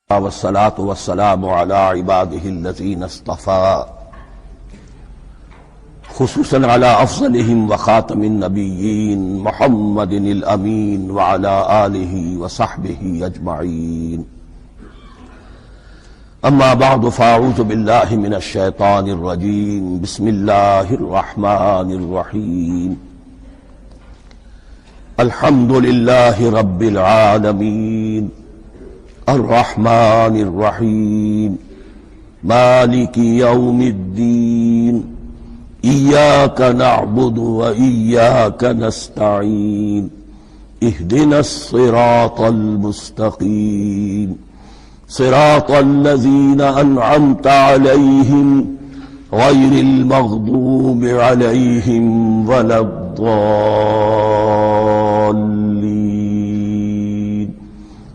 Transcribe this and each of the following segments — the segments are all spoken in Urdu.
والصلاة والسلام على عباده الذين اصطفى خصوصا على أفضلهم وخاتم النبيين محمد الأمين وعلى آله وصحبه أجمعين. أما بعد فأعوذ بالله من الشيطان الرجيم. بسم الله الرحمن الرحيم. الحمد لله رب العالمين الرحمن الرحيم مالك يوم الدين إياك نعبد وإياك نستعين اهدنا الصراط المستقيم صراط الذين أنعمت عليهم غير المغضوب عليهم ولا الضالين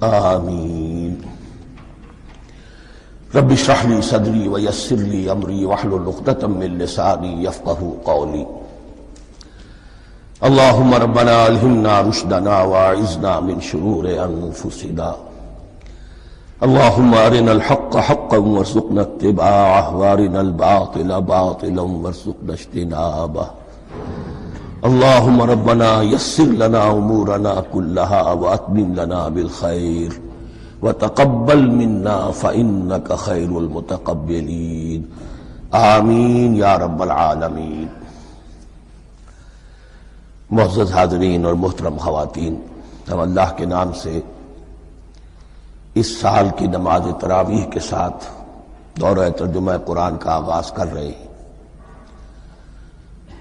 آمين. رب اشرح لي صدري ويسر لي امري واحلل عقدة من لساني يفقهوا قولي. اللهم ربنا الهمنا رشدنا واعذنا من شرور انفسنا. اللهم ارنا الحق حقا وارزقنا اتباعه وارنا الباطل باطلا وارزقنا اجتنابه. اللهم ربنا يسر لنا امورنا كلها واتمم لنا بالخير وتقبل منا فإنك خير المتقبلين آمین یا رب العالمین. معزز حاضرین اور محترم خواتین، ہم اللہ کے نام سے اس سال کی نماز تراویح کے ساتھ دورہ ترجمہ قرآن کا آغاز کر رہے ہیں.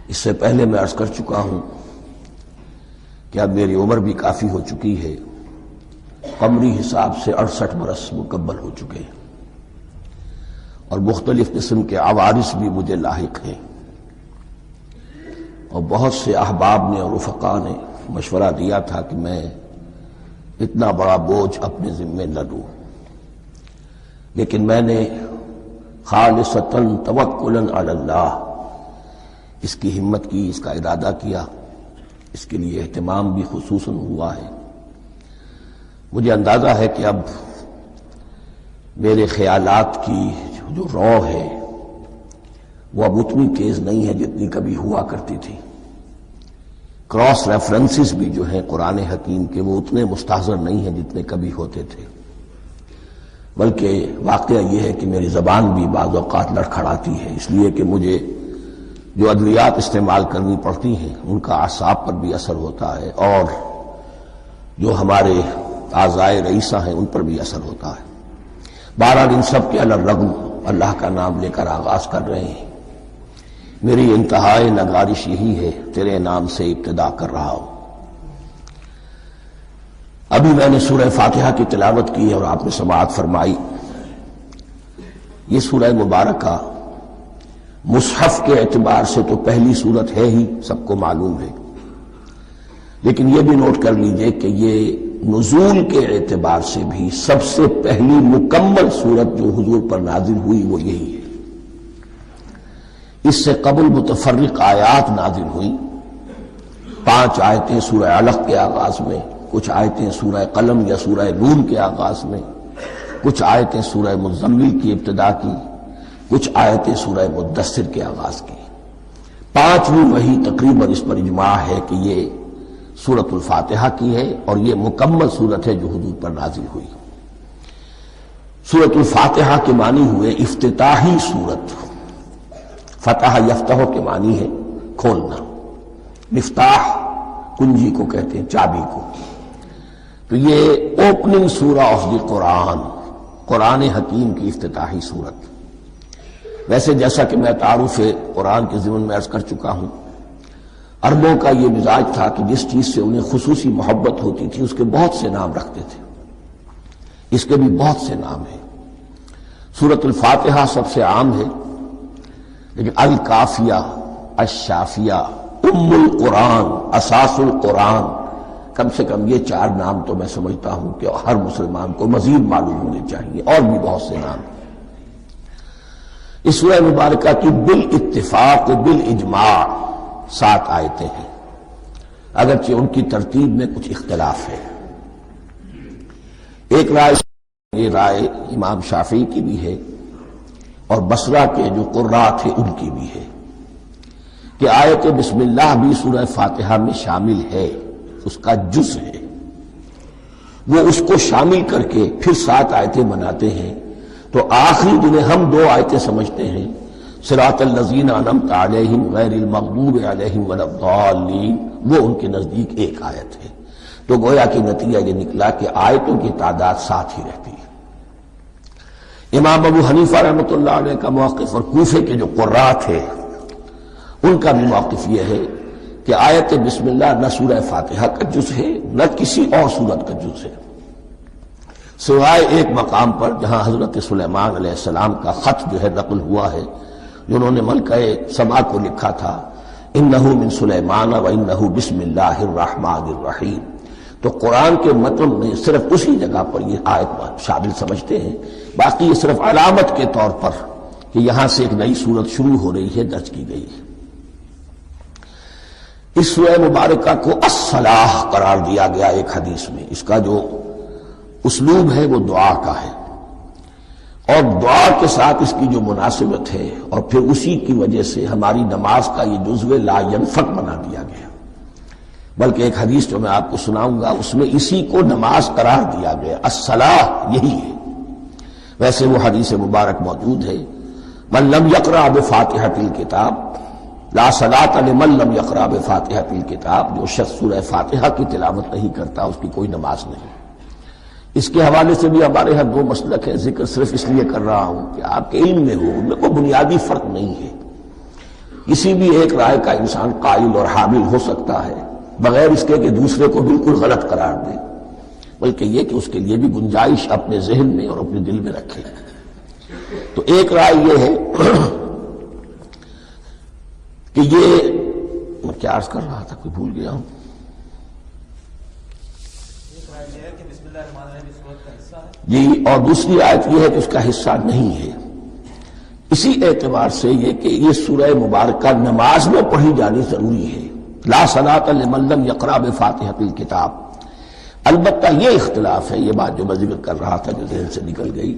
اس سے پہلے میں عرض کر چکا ہوں کہ اب میری عمر بھی کافی ہو چکی ہے. قمری حساب سے 68 برس مکمل ہو چکے ہیں اور مختلف قسم کے عوارض بھی مجھے لاحق ہیں، اور بہت سے احباب نے اور رفقاء نے مشورہ دیا تھا کہ میں اتنا بڑا بوجھ اپنے ذمے نہ لوں، لیکن میں نے خالصتاً توکلاً علی اللہ اس کی ہمت کی، اس کا ارادہ کیا. اس کے لیے اہتمام بھی خصوصاً ہوا ہے. مجھے اندازہ ہے کہ اب میرے خیالات کی جو رو ہے وہ اب اتنی تیز نہیں ہے جتنی کبھی ہوا کرتی تھی. کراس ریفرنسز بھی جو ہیں قرآن حکیم کے وہ اتنے مستحضر نہیں ہیں جتنے کبھی ہوتے تھے، بلکہ واقعہ یہ ہے کہ میری زبان بھی بعض اوقات لڑکھڑاتی ہے، اس لیے کہ مجھے جو ادویات استعمال کرنی پڑتی ہیں ان کا اعصاب پر بھی اثر ہوتا ہے، اور جو ہمارے اعضائے رئیسہ ہیں ان پر بھی اثر ہوتا ہے. بہرحال ان سب کے علی الرغم اللہ کا نام لے کر آغاز کر رہے ہیں. میری انتہائی نگارش یہی ہے، تیرے نام سے ابتدا کر رہا ہوں. ابھی میں نے سورہ فاتحہ کی تلاوت کی اور آپ نے سماعت فرمائی. یہ سورہ مبارکہ مصحف کے اعتبار سے تو پہلی سورت ہے ہی، سب کو معلوم ہے، لیکن یہ بھی نوٹ کر لیجئے کہ یہ نزول کے اعتبار سے بھی سب سے پہلی مکمل سورت جو حضور پر نازل ہوئی وہ یہی ہے. اس سے قبل متفرق آیات نازل ہوئیں. 5 آیتیں سورہ علق کے آغاز میں، کچھ آیتیں سورہ قلم یا سورہ نون کے آغاز میں، کچھ آیتیں سورہ مزمل کی ابتدا کی، کچھ آیتیں سورہ مدثر کے آغاز کی. 5ویں وحی تقریباً اس پر اجماع ہے کہ یہ سورۃ الفاتحہ کی ہے، اور یہ مکمل سورت ہے جو حضور پر نازل ہوئی. سورۃ الفاتحہ کے معنی ہوئے افتتاحی سورت. فتح یفتح کے معنی ہے کھولنا. مفتاح کنجی کو کہتے ہیں، چابی کو. تو یہ اوپننگ سورہ آف دی قرآن، قرآن حکیم کی افتتاحی سورت. ویسے جیسا کہ میں تعارف قرآن کے ضمن میں عرض کر چکا ہوں، عربوں کا یہ مزاج تھا کہ جس چیز سے انہیں خصوصی محبت ہوتی تھی اس کے بہت سے نام رکھتے تھے. اس کے بھی بہت سے نام ہیں. سورۃ الفاتحہ سب سے عام ہے، لیکن الکافیہ، الشافیہ، ام القرآن، اساس القرآن، کم سے کم یہ 4 نام تو میں سمجھتا ہوں کہ ہر مسلمان کو مزید معلوم ہونے چاہیے، اور بھی بہت سے نام. اس سورہ مبارکہ کی بالاتفاق بالاجماع 7 آیتیں ہیں، اگرچہ ان کی ترتیب میں کچھ اختلاف ہے. ایک رائے یہ رائے امام شافعی کی بھی ہے اور بصرہ کے جو قراء تھے ان کی بھی ہے کہ آیت بسم اللہ بھی سورہ فاتحہ میں شامل ہے، اس کا جز ہے، وہ اس کو شامل کر کے پھر 7 آیتیں بناتے ہیں، تو آخری جنہیں ہم 2 آیتیں سمجھتے ہیں صراط الذین انعمت علیہم غیر المغضوب علیہم ولا الضالین، وہ ان کے نزدیک ایک آیت ہے، تو گویا کہ نتیجہ یہ نکلا کہ آیتوں کی تعداد 7 ہی رہتی ہے۔ امام ابو حنیفہ رحمۃ اللہ علیہ کا موقف اور کوفے کے جو قراء تھے ان کا بھی موقف یہ ہے کہ آیت بسم اللہ نہ سورہ فاتحہ کا جز ہے نہ کسی اور سورت کا جز ہے، سوائے ایک مقام پر جہاں حضرت سلیمان علیہ السلام کا خط جو ہے نقل ہوا ہے، جنہوں نے ملکہ سما کو لکھا تھا انہ من سلیمان و انہ بسم اللہ الرحمن الرحیم، تو قرآن کے متن میں صرف اسی جگہ پر یہ آیت شامل سمجھتے ہیں، باقی یہ صرف علامت کے طور پر کہ یہاں سے ایک نئی سورت شروع ہو رہی ہے درج کی گئی ہے۔ اس سورہ مبارکہ کو الصلاح قرار دیا گیا ایک حدیث میں، اس کا جو اسلوب ہے وہ دعا کا ہے، اور دعا کے ساتھ اس کی جو مناسبت ہے اور پھر اسی کی وجہ سے ہماری نماز کا یہ جزو لا ینفک بنا دیا گیا، بلکہ ایک حدیث جو میں آپ کو سناؤں گا اس میں اسی کو نماز قرار دیا گیا، الصلاح یہی ہے۔ ویسے وہ حدیث مبارک موجود ہے من لم یقرأ بفاتحۃ الکتاب لا صلاۃ لمن لم یقرأ بفاتحۃ الکتاب، جو شخص سورہ فاتحہ کی تلاوت نہیں کرتا اس کی کوئی نماز نہیں۔ اس کے حوالے سے بھی ہمارے ہاں 2 مسلک ہیں، ذکر صرف اس لیے کر رہا ہوں کہ آپ کے علم میں ہو، ان میں کوئی بنیادی فرق نہیں ہے، کسی بھی ایک رائے کا انسان قائل اور حامل ہو سکتا ہے بغیر اس کے کہ دوسرے کو بالکل غلط قرار دے، بلکہ یہ کہ اس کے لیے بھی گنجائش اپنے ذہن میں اور اپنے دل میں رکھے۔ تو ایک رائے یہ ہے کہ یہ میں کیا عرض کر رہا تھا کوئی بھول گیا ہوں، جی، اور دوسری آیت یہ ہے کہ اس کا حصہ نہیں ہے، اسی اعتبار سے یہ کہ یہ سورہ مبارکہ نماز میں پڑھی جانی ضروری ہے، لا صلاۃ لمن لم یقرأ بفاتحۃ الکتاب۔ البتہ یہ اختلاف ہے، یہ بات جو میں ذکر کر رہا تھا جو ذہن سے نکل گئی،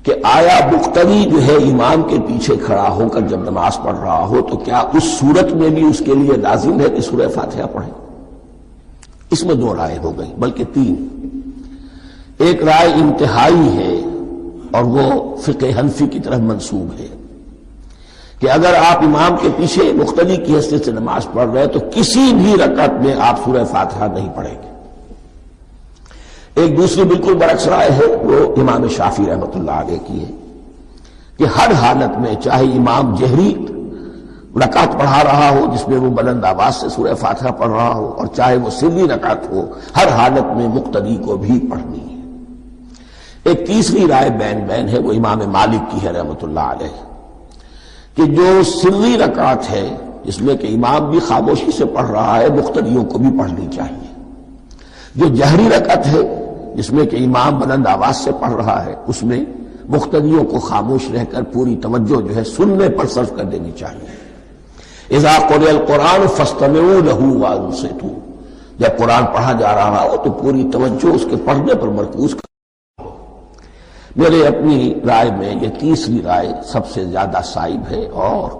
کہ آیا مقتدی جو ہے امام کے پیچھے کھڑا ہو کر جب نماز پڑھ رہا ہو تو کیا اس صورت میں بھی اس کے لیے لازم ہے کہ سورہ فاتحہ پڑھے؟ اس میں 2 رائے ہو گئی، بلکہ 3۔ ایک رائے انتہائی ہے اور وہ فقہ حنفی کی طرف منسوب ہے کہ اگر آپ امام کے پیچھے مقتدی کی حیثیت سے نماز پڑھ رہے تو کسی بھی رکعت میں آپ سورہ فاتحہ نہیں پڑھیں گے۔ ایک دوسری بالکل برعکس رائے ہے، وہ امام شافعی رحمۃ اللہ علیہ کی ہے کہ ہر حالت میں چاہے امام جہری رکعت پڑھا رہا ہو جس میں وہ بلند آواز سے سورہ فاتحہ پڑھ رہا ہو، اور چاہے وہ سری رکعت ہو، ہر حالت میں مقتدی کو بھی پڑھنی ہے۔ ایک تیسری رائے بین ہے، وہ امام مالک کی ہے رحمۃ اللہ علیہ، کہ جو سری رکعت ہے جس میں کہ امام بھی خاموشی سے پڑھ رہا ہے مقتدیوں کو بھی پڑھنی چاہیے، جو جہری رکعت ہے جس میں کہ امام بلند آواز سے پڑھ رہا ہے اس میں مقتدیوں کو خاموش رہ کر پوری توجہ جو ہے سننے پر صرف کر دینی چاہیے۔ اذا قرئ القرآن فاستمعوا له وانصتوا، جب قرآن پڑھا جا رہا ہو تو پوری توجہ اس کے پڑھنے پر مرکوز کر۔ میرے اپنی رائے میں یہ تیسری رائے سب سے زیادہ صائب ہے اور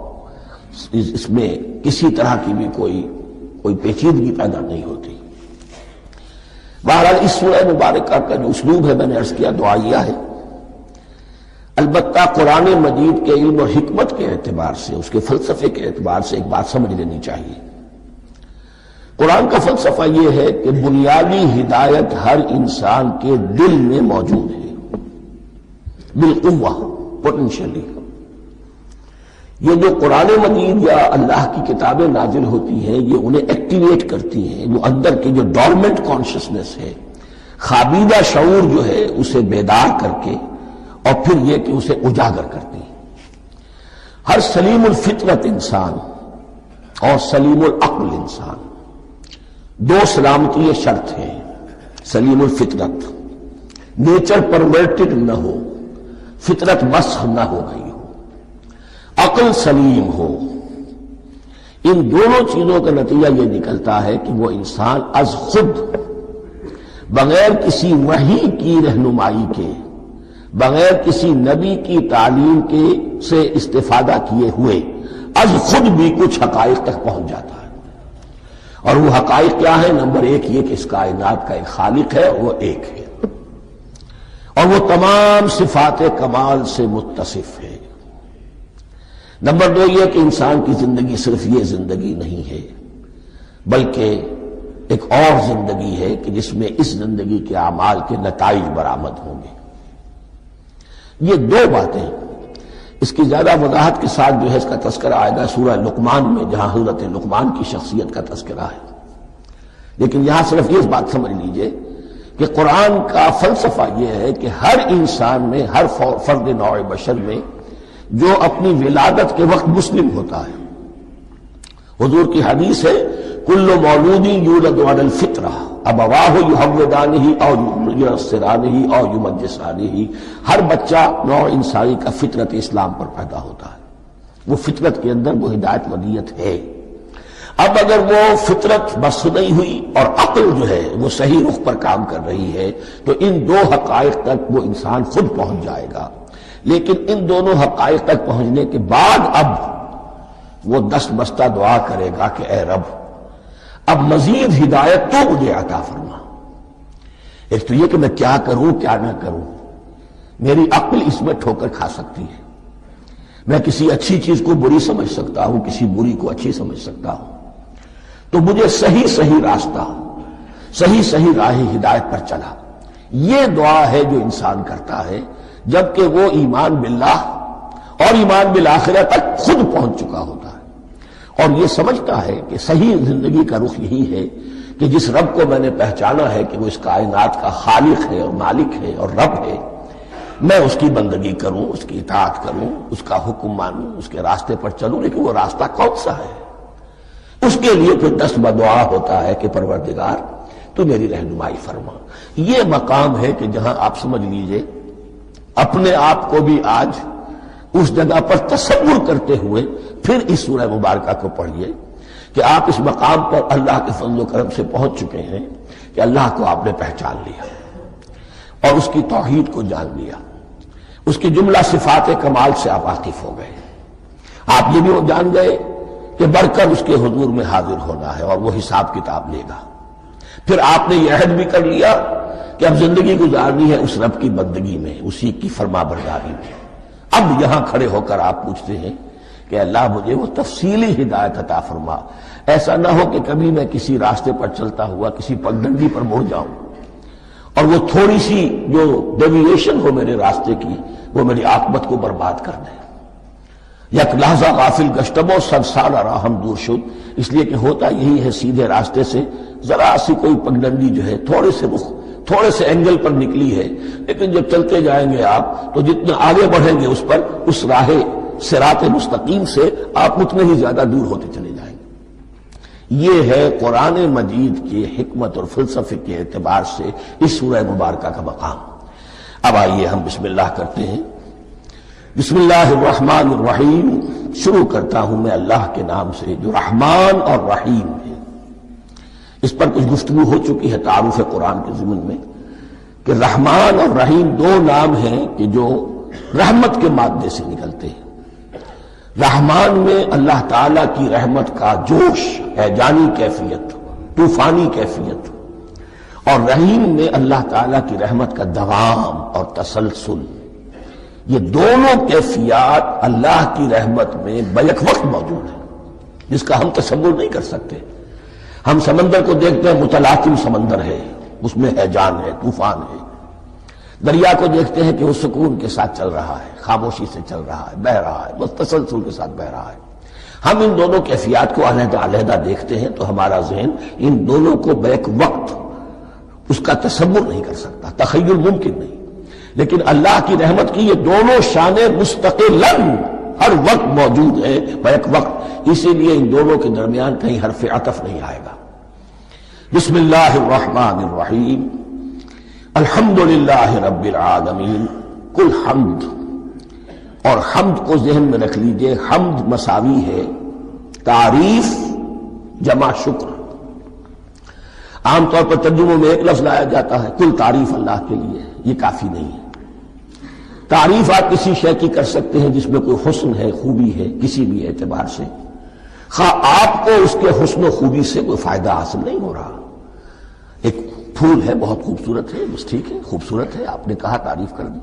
اس میں کسی طرح کی بھی کوئی پیچیدگی پیدا نہیں ہوتی۔ بہرحال اس سورہ مبارکہ کا جو اسلوب ہے میں نے عرض کیا دعائیہ ہے، البتہ قرآن مجید کے علم اور حکمت کے اعتبار سے، اس کے فلسفے کے اعتبار سے ایک بات سمجھ لینی چاہیے۔ قرآن کا فلسفہ یہ ہے کہ بنیادی ہدایت ہر انسان کے دل میں موجود ہے، بالقوہ، پوٹینشلی۔ یہ جو قرآن مجید یا اللہ کی کتابیں نازل ہوتی ہیں یہ انہیں ایکٹیویٹ کرتی ہیں، وہ اندر کی جو ڈورمنٹ کانشسنس ہے، خوابیدہ شعور جو ہے اسے بیدار کر کے اور پھر یہ کہ اسے اجاگر کرتی ہیں۔ ہر سلیم الفطرت انسان اور سلیم العقل انسان، 2 سلامتی شرط ہیں۔ سلیم الفطرت، نیچر پرورٹڈ نہ ہو، فطرت مسخ نہ ہو گئی ہو، عقل سلیم ہو، ان دونوں چیزوں کا نتیجہ یہ نکلتا ہے کہ وہ انسان از خود بغیر کسی وحی کی رہنمائی کے، بغیر کسی نبی کی تعلیم کے سے استفادہ کیے ہوئے از خود بھی کچھ حقائق تک پہنچ جاتا ہے۔ اور وہ حقائق کیا ہے؟ نمبر ایک یہ کہ اس کائنات کا ایک خالق ہے، وہ ایک ہے، اور وہ تمام صفات کمال سے متصف ہے۔ نمبر دو یہ کہ انسان کی زندگی صرف یہ زندگی نہیں ہے، بلکہ ایک اور زندگی ہے کہ جس میں اس زندگی کے اعمال کے نتائج برآمد ہوں گے۔ یہ دو باتیں، اس کی زیادہ وضاحت کے ساتھ جو ہے اس کا تذکرہ آئے گا سورہ لقمان میں، جہاں حضرت لقمان کی شخصیت کا تذکرہ ہے۔ لیکن یہاں صرف یہ بات سمجھ لیجئے کہ قرآن کا فلسفہ یہ ہے کہ ہر انسان میں، ہر فرد نوع بشر میں جو اپنی ولادت کے وقت مسلم ہوتا ہے، حضور کی حدیث ہے کل مولود یولد علی الفطرہ ابواہ یحودانہ او ینصرانہ او یمجسانہ، ہر بچہ نوع انسانی کا فطرت اسلام پر پیدا ہوتا ہے، وہ فطرت کے اندر وہ ہدایت ودیت ہے۔ اب اگر وہ فطرت بس نہیں ہوئی اور عقل جو ہے وہ صحیح رخ پر کام کر رہی ہے تو ان دو حقائق تک وہ انسان خود پہنچ جائے گا۔ لیکن ان دونوں حقائق تک پہنچنے کے بعد اب وہ دست بستہ دعا کرے گا کہ اے رب اب مزید ہدایت تو مجھے عطا فرما۔ ایک تو یہ کہ میں کیا کروں کیا نہ کروں، میری عقل اس میں ٹھوکر کھا سکتی ہے، میں کسی اچھی چیز کو بری سمجھ سکتا ہوں، کسی بری کو اچھی سمجھ سکتا ہوں، تو مجھے صحیح راستہ، صحیح راہ ہدایت پر چلا۔ یہ دعا ہے جو انسان کرتا ہے جبکہ وہ ایمان باللہ اور ایمان بالآخرہ تک خود پہنچ چکا ہوتا ہے، اور یہ سمجھتا ہے کہ صحیح زندگی کا رخ یہی ہے کہ جس رب کو میں نے پہچانا ہے کہ وہ اس کائنات کا خالق ہے اور مالک ہے اور رب ہے، میں اس کی بندگی کروں، اس کی اطاعت کروں، اس کا حکم مانوں، اس کے راستے پر چلوں۔ لیکن وہ راستہ کون سا ہے؟ اس کے لیے پھر دست بدعا ہوتا ہے کہ پروردگار تو میری رہنمائی فرما۔ یہ مقام ہے کہ جہاں آپ سمجھ لیجئے اپنے آپ کو بھی آج اس جگہ پر تصور کرتے ہوئے پھر اس سورہ مبارکہ کو پڑھیے کہ آپ اس مقام پر اللہ کے فضل و کرم سے پہنچ چکے ہیں کہ اللہ کو آپ نے پہچان لیا اور اس کی توحید کو جان لیا، اس کی جملہ صفات کمال سے آپ واقف ہو گئے۔ آپ یہ بھی جان گئے کہ بڑھ کر اس کے حضور میں حاضر ہونا ہے اور وہ حساب کتاب لے گا۔ پھر آپ نے یہ عہد بھی کر لیا کہ اب زندگی گزارنی ہے اس رب کی بندگی میں، اسی کی فرما برداری میں۔ اب یہاں کھڑے ہو کر آپ پوچھتے ہیں کہ اللہ مجھے وہ تفصیلی ہدایت عطا فرما، ایسا نہ ہو کہ کبھی میں کسی راستے پر چلتا ہوا کسی پگڈنڈی پر مڑ جاؤں اور وہ تھوڑی سی جو ڈیویشن ہو میرے راستے کی وہ میری عاقبت کو برباد کر دے۔ یک لحظہ غافل گشتبو سب سالہ راہم دور شد، اس لیے کہ ہوتا یہی ہے سیدھے راستے سے ذرا سی کوئی پگڈنڈی جو ہے تھوڑے سے اینگل پر نکلی ہے، لیکن جب چلتے جائیں گے آپ تو جتنا آگے بڑھیں گے اس پر، اس راہ صراط مستقیم سے آپ اتنے ہی زیادہ دور ہوتے چلے جائیں گے۔ یہ ہے قرآن مجید کی حکمت اور فلسفے کے اعتبار سے اس سورہ مبارکہ کا مقام۔ اب آئیے ہم بسم اللہ کرتے ہیں۔ بسم اللہ الرحمن الرحیم، شروع کرتا ہوں میں اللہ کے نام سے جو رحمان اور رحیم ہے۔ اس پر کچھ گفتگو ہو چکی ہے تعارف قرآن کے ضمن میں کہ رحمان اور رحیم دو نام ہیں کہ جو رحمت کے مادے سے نکلتے ہیں۔ رحمان میں اللہ تعالی کی رحمت کا جوش، ہیجانی کیفیت، طوفانی کیفیت، اور رحیم میں اللہ تعالی کی رحمت کا دوام اور تسلسل۔ یہ دونوں کیفیات اللہ کی رحمت میں بیک وقت موجود ہیں، جس کا ہم تصور نہیں کر سکتے۔ ہم سمندر کو دیکھتے ہیں، متلاطم سمندر ہے، اس میں ہیجان ہے، طوفان ہے۔ دریا کو دیکھتے ہیں کہ وہ سکون کے ساتھ چل رہا ہے، خاموشی سے چل رہا ہے، بہہ رہا ہے، بس تسلسل کے ساتھ بہہ رہا ہے۔ ہم ان دونوں کیفیات کو علیحدہ علیحدہ دیکھتے ہیں تو ہمارا ذہن ان دونوں کو بیک وقت اس کا تصور نہیں کر سکتا، تخیل ممکن نہیں۔ لیکن اللہ کی رحمت کی یہ دونوں شانیں مستقلاً ہر وقت موجود ہے، بیک وقت، اسی لیے ان دونوں کے درمیان کہیں حرف عطف نہیں آئے گا۔ بسم اللہ الرحمن الرحیم، الحمدللہ رب العالمین۔ کل حمد، اور حمد کو ذہن میں رکھ لیجئے، حمد مساوی ہے تعریف جمع شکر۔ عام طور پر ترجموں میں ایک لفظ لایا جاتا ہے، کل تعریف اللہ کے لیے، یہ کافی نہیں ہے۔ تعریف آپ کسی شے کی کر سکتے ہیں جس میں کوئی حسن ہے، خوبی ہے، کسی بھی اعتبار سے، خواہ آپ کو اس کے حسن و خوبی سے کوئی فائدہ حاصل نہیں ہو رہا۔ ایک پھول ہے، بہت خوبصورت ہے، بس ٹھیک ہے، خوبصورت ہے، آپ نے کہا، تعریف کر دی۔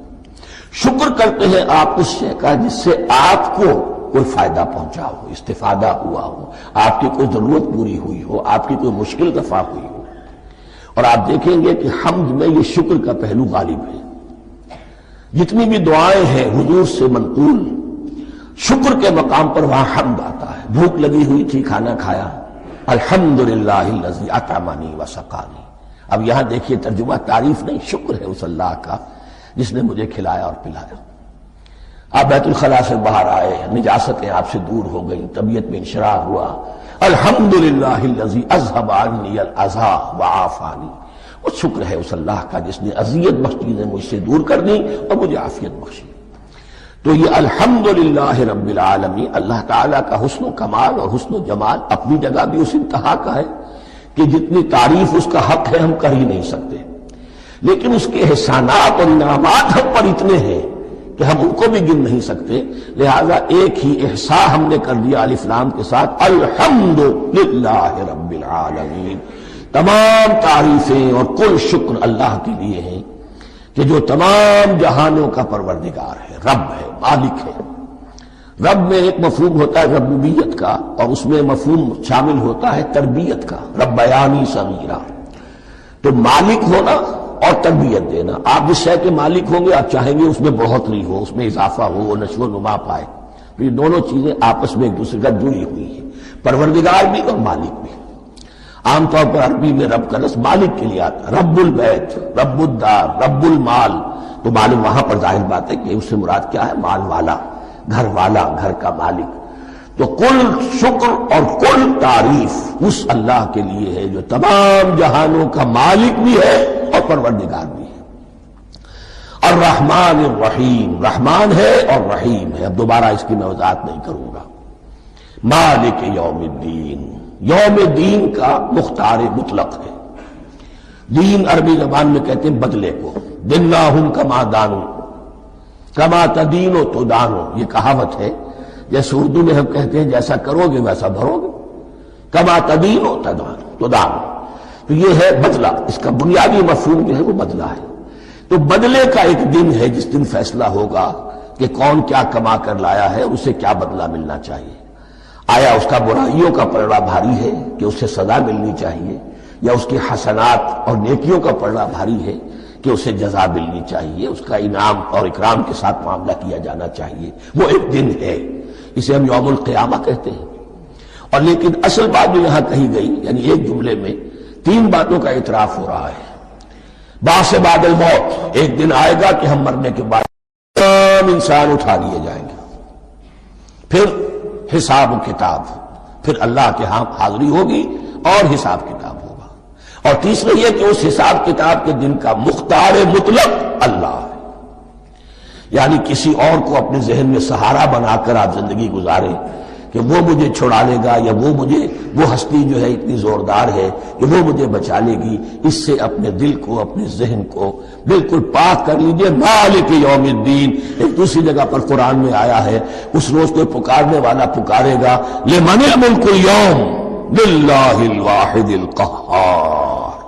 شکر کرتے ہیں آپ اس شے کا جس سے آپ کو کوئی فائدہ پہنچا ہو، استفادہ ہوا ہو، آپ کی کوئی ضرورت پوری ہوئی ہو، آپ کی کوئی مشکل دفع ہوئی ہو۔ اور آپ دیکھیں گے کہ حمد میں یہ شکر کا پہلو غالب ہے۔ جتنی بھی دعائیں ہیں حضور سے منقول، شکر کے مقام پر وہاں حمد آتا ہے۔ بھوک لگی ہوئی تھی، کھانا کھایا، الحمدللہ الذی اطعمنی وسقانی۔ اب یہاں دیکھیے ترجمہ تعریف نہیں، شکر ہے اس اللہ کا جس نے مجھے کھلایا اور پلایا۔ آپ بیت الخلاء سے باہر آئے، نجاستیں آپ سے دور ہو گئیں، طبیعت میں انشراح ہوا، الحمدللہ الذی اذھب عنی الاذی وعافانی۔ وہ شکر ہے اس اللہ کا جس نے اذیت بخش چیزیں مجھ سے دور کر دی اور مجھے عافیت بخشی۔ تو یہ الحمدللہ رب العالمین، اللہ تعالیٰ کا حسن و کمال اور حسن و جمال اپنی جگہ بھی اس انتہا کا ہے کہ جتنی تعریف اس کا حق ہے ہم کر ہی نہیں سکتے، لیکن اس کے احسانات اور انعامات ہم پر اتنے ہیں کہ ہم ان کو بھی گن نہیں سکتے۔ لہذا ایک ہی احساء ہم نے کر دیا الف لام کے ساتھ، الحمدللہ رب العالمین۔ تمام تعریفیں اور کل شکر اللہ کے لیے ہیں کہ جو تمام جہانوں کا پروردگار ہے، رب ہے، مالک ہے۔ رب میں ایک مفہوم ہوتا ہے ربوبیت کا، اور اس میں مفہوم شامل ہوتا ہے تربیت کا، ربیانی صغیرہ۔ تو مالک ہونا اور تربیت دینا، آپ جس شے کے مالک ہوں گے آپ چاہیں گے اس میں بڑھوتری ہو، اس میں اضافہ ہو، وہ نشو و نما پائے۔ تو یہ دونوں چیزیں آپس میں ایک دوسرے کا جڑی ہوئی ہیں، پروردگار بھی اور مالک بھی۔ عام طور پر عربی میں رب کا لفظ مالک کے لیے آتا ہے، رب البیت، رب الدار، رب المال۔ تو معلوم وہاں پر ظاہر بات ہے کہ اس سے مراد کیا ہے، مال والا، گھر والا، گھر کا مالک۔ تو کل شکر اور کل تعریف اس اللہ کے لیے ہے جو تمام جہانوں کا مالک بھی ہے اور پروردگار بھی ہے۔ الرحمن الرحیم، رحمان ہے اور رحیم ہے۔ اب دوبارہ اس کی میں وضاحت نہیں کروں گا۔ مالک یوم الدین، یوم دین کا مختار مطلق ہے۔ دین عربی زبان میں کہتے ہیں بدلے کو، دناہم کما دانو کما تدینو تو دانو، یہ کہاوت ہے۔ جیسے اردو میں ہم کہتے ہیں جیسا کرو گے ویسا بھرو گے، کما تدینو تو دانو، تو یہ ہے بدلہ۔ اس کا بنیادی مفہوم جو ہے وہ بدلہ ہے۔ تو بدلے کا ایک دن ہے جس دن فیصلہ ہوگا کہ کون کیا کما کر لایا ہے، اسے کیا بدلہ ملنا چاہیے۔ آیا اس کا برائیوں کا پلڑا بھاری ہے کہ اسے سزا ملنی چاہیے، یا اس کے حسنات اور نیکیوں کا پلڑا بھاری ہے کہ اسے جزا ملنی چاہیے، اس کا انعام اور اکرام کے ساتھ معاملہ کیا جانا چاہیے۔ وہ ایک دن ہے، اسے ہم یوم القیامہ کہتے ہیں۔ اور لیکن اصل بات جو یہاں کہی گئی، یعنی ایک جملے میں تین باتوں کا اعتراف ہو رہا ہے۔ بعث بعد الموت، ایک دن آئے گا کہ ہم مرنے کے بعد تمام انسان اٹھا لیے جائیں گے، پھر حساب و کتاب، پھر اللہ کے ہاں حاضری ہوگی اور حساب کتاب ہوگا۔ اور تیسرا یہ کہ اس حساب کتاب کے دن کا مختار مطلق اللہ ہے، یعنی کسی اور کو اپنے ذہن میں سہارا بنا کر آپ زندگی گزاریں کہ وہ مجھے چھڑا لے گا، یا وہ ہستی جو ہے اتنی زوردار ہے کہ وہ مجھے بچا لے گی، اس سے اپنے دل کو، اپنے ذہن کو بالکل پاک کر لیجئے۔ مالک یوم الدین، ایک دوسری جگہ پر قرآن میں آیا ہے، اس روز کوئی پکارنے والا پکارے گا، لمن الملک اليوم للہ الواحد القہار،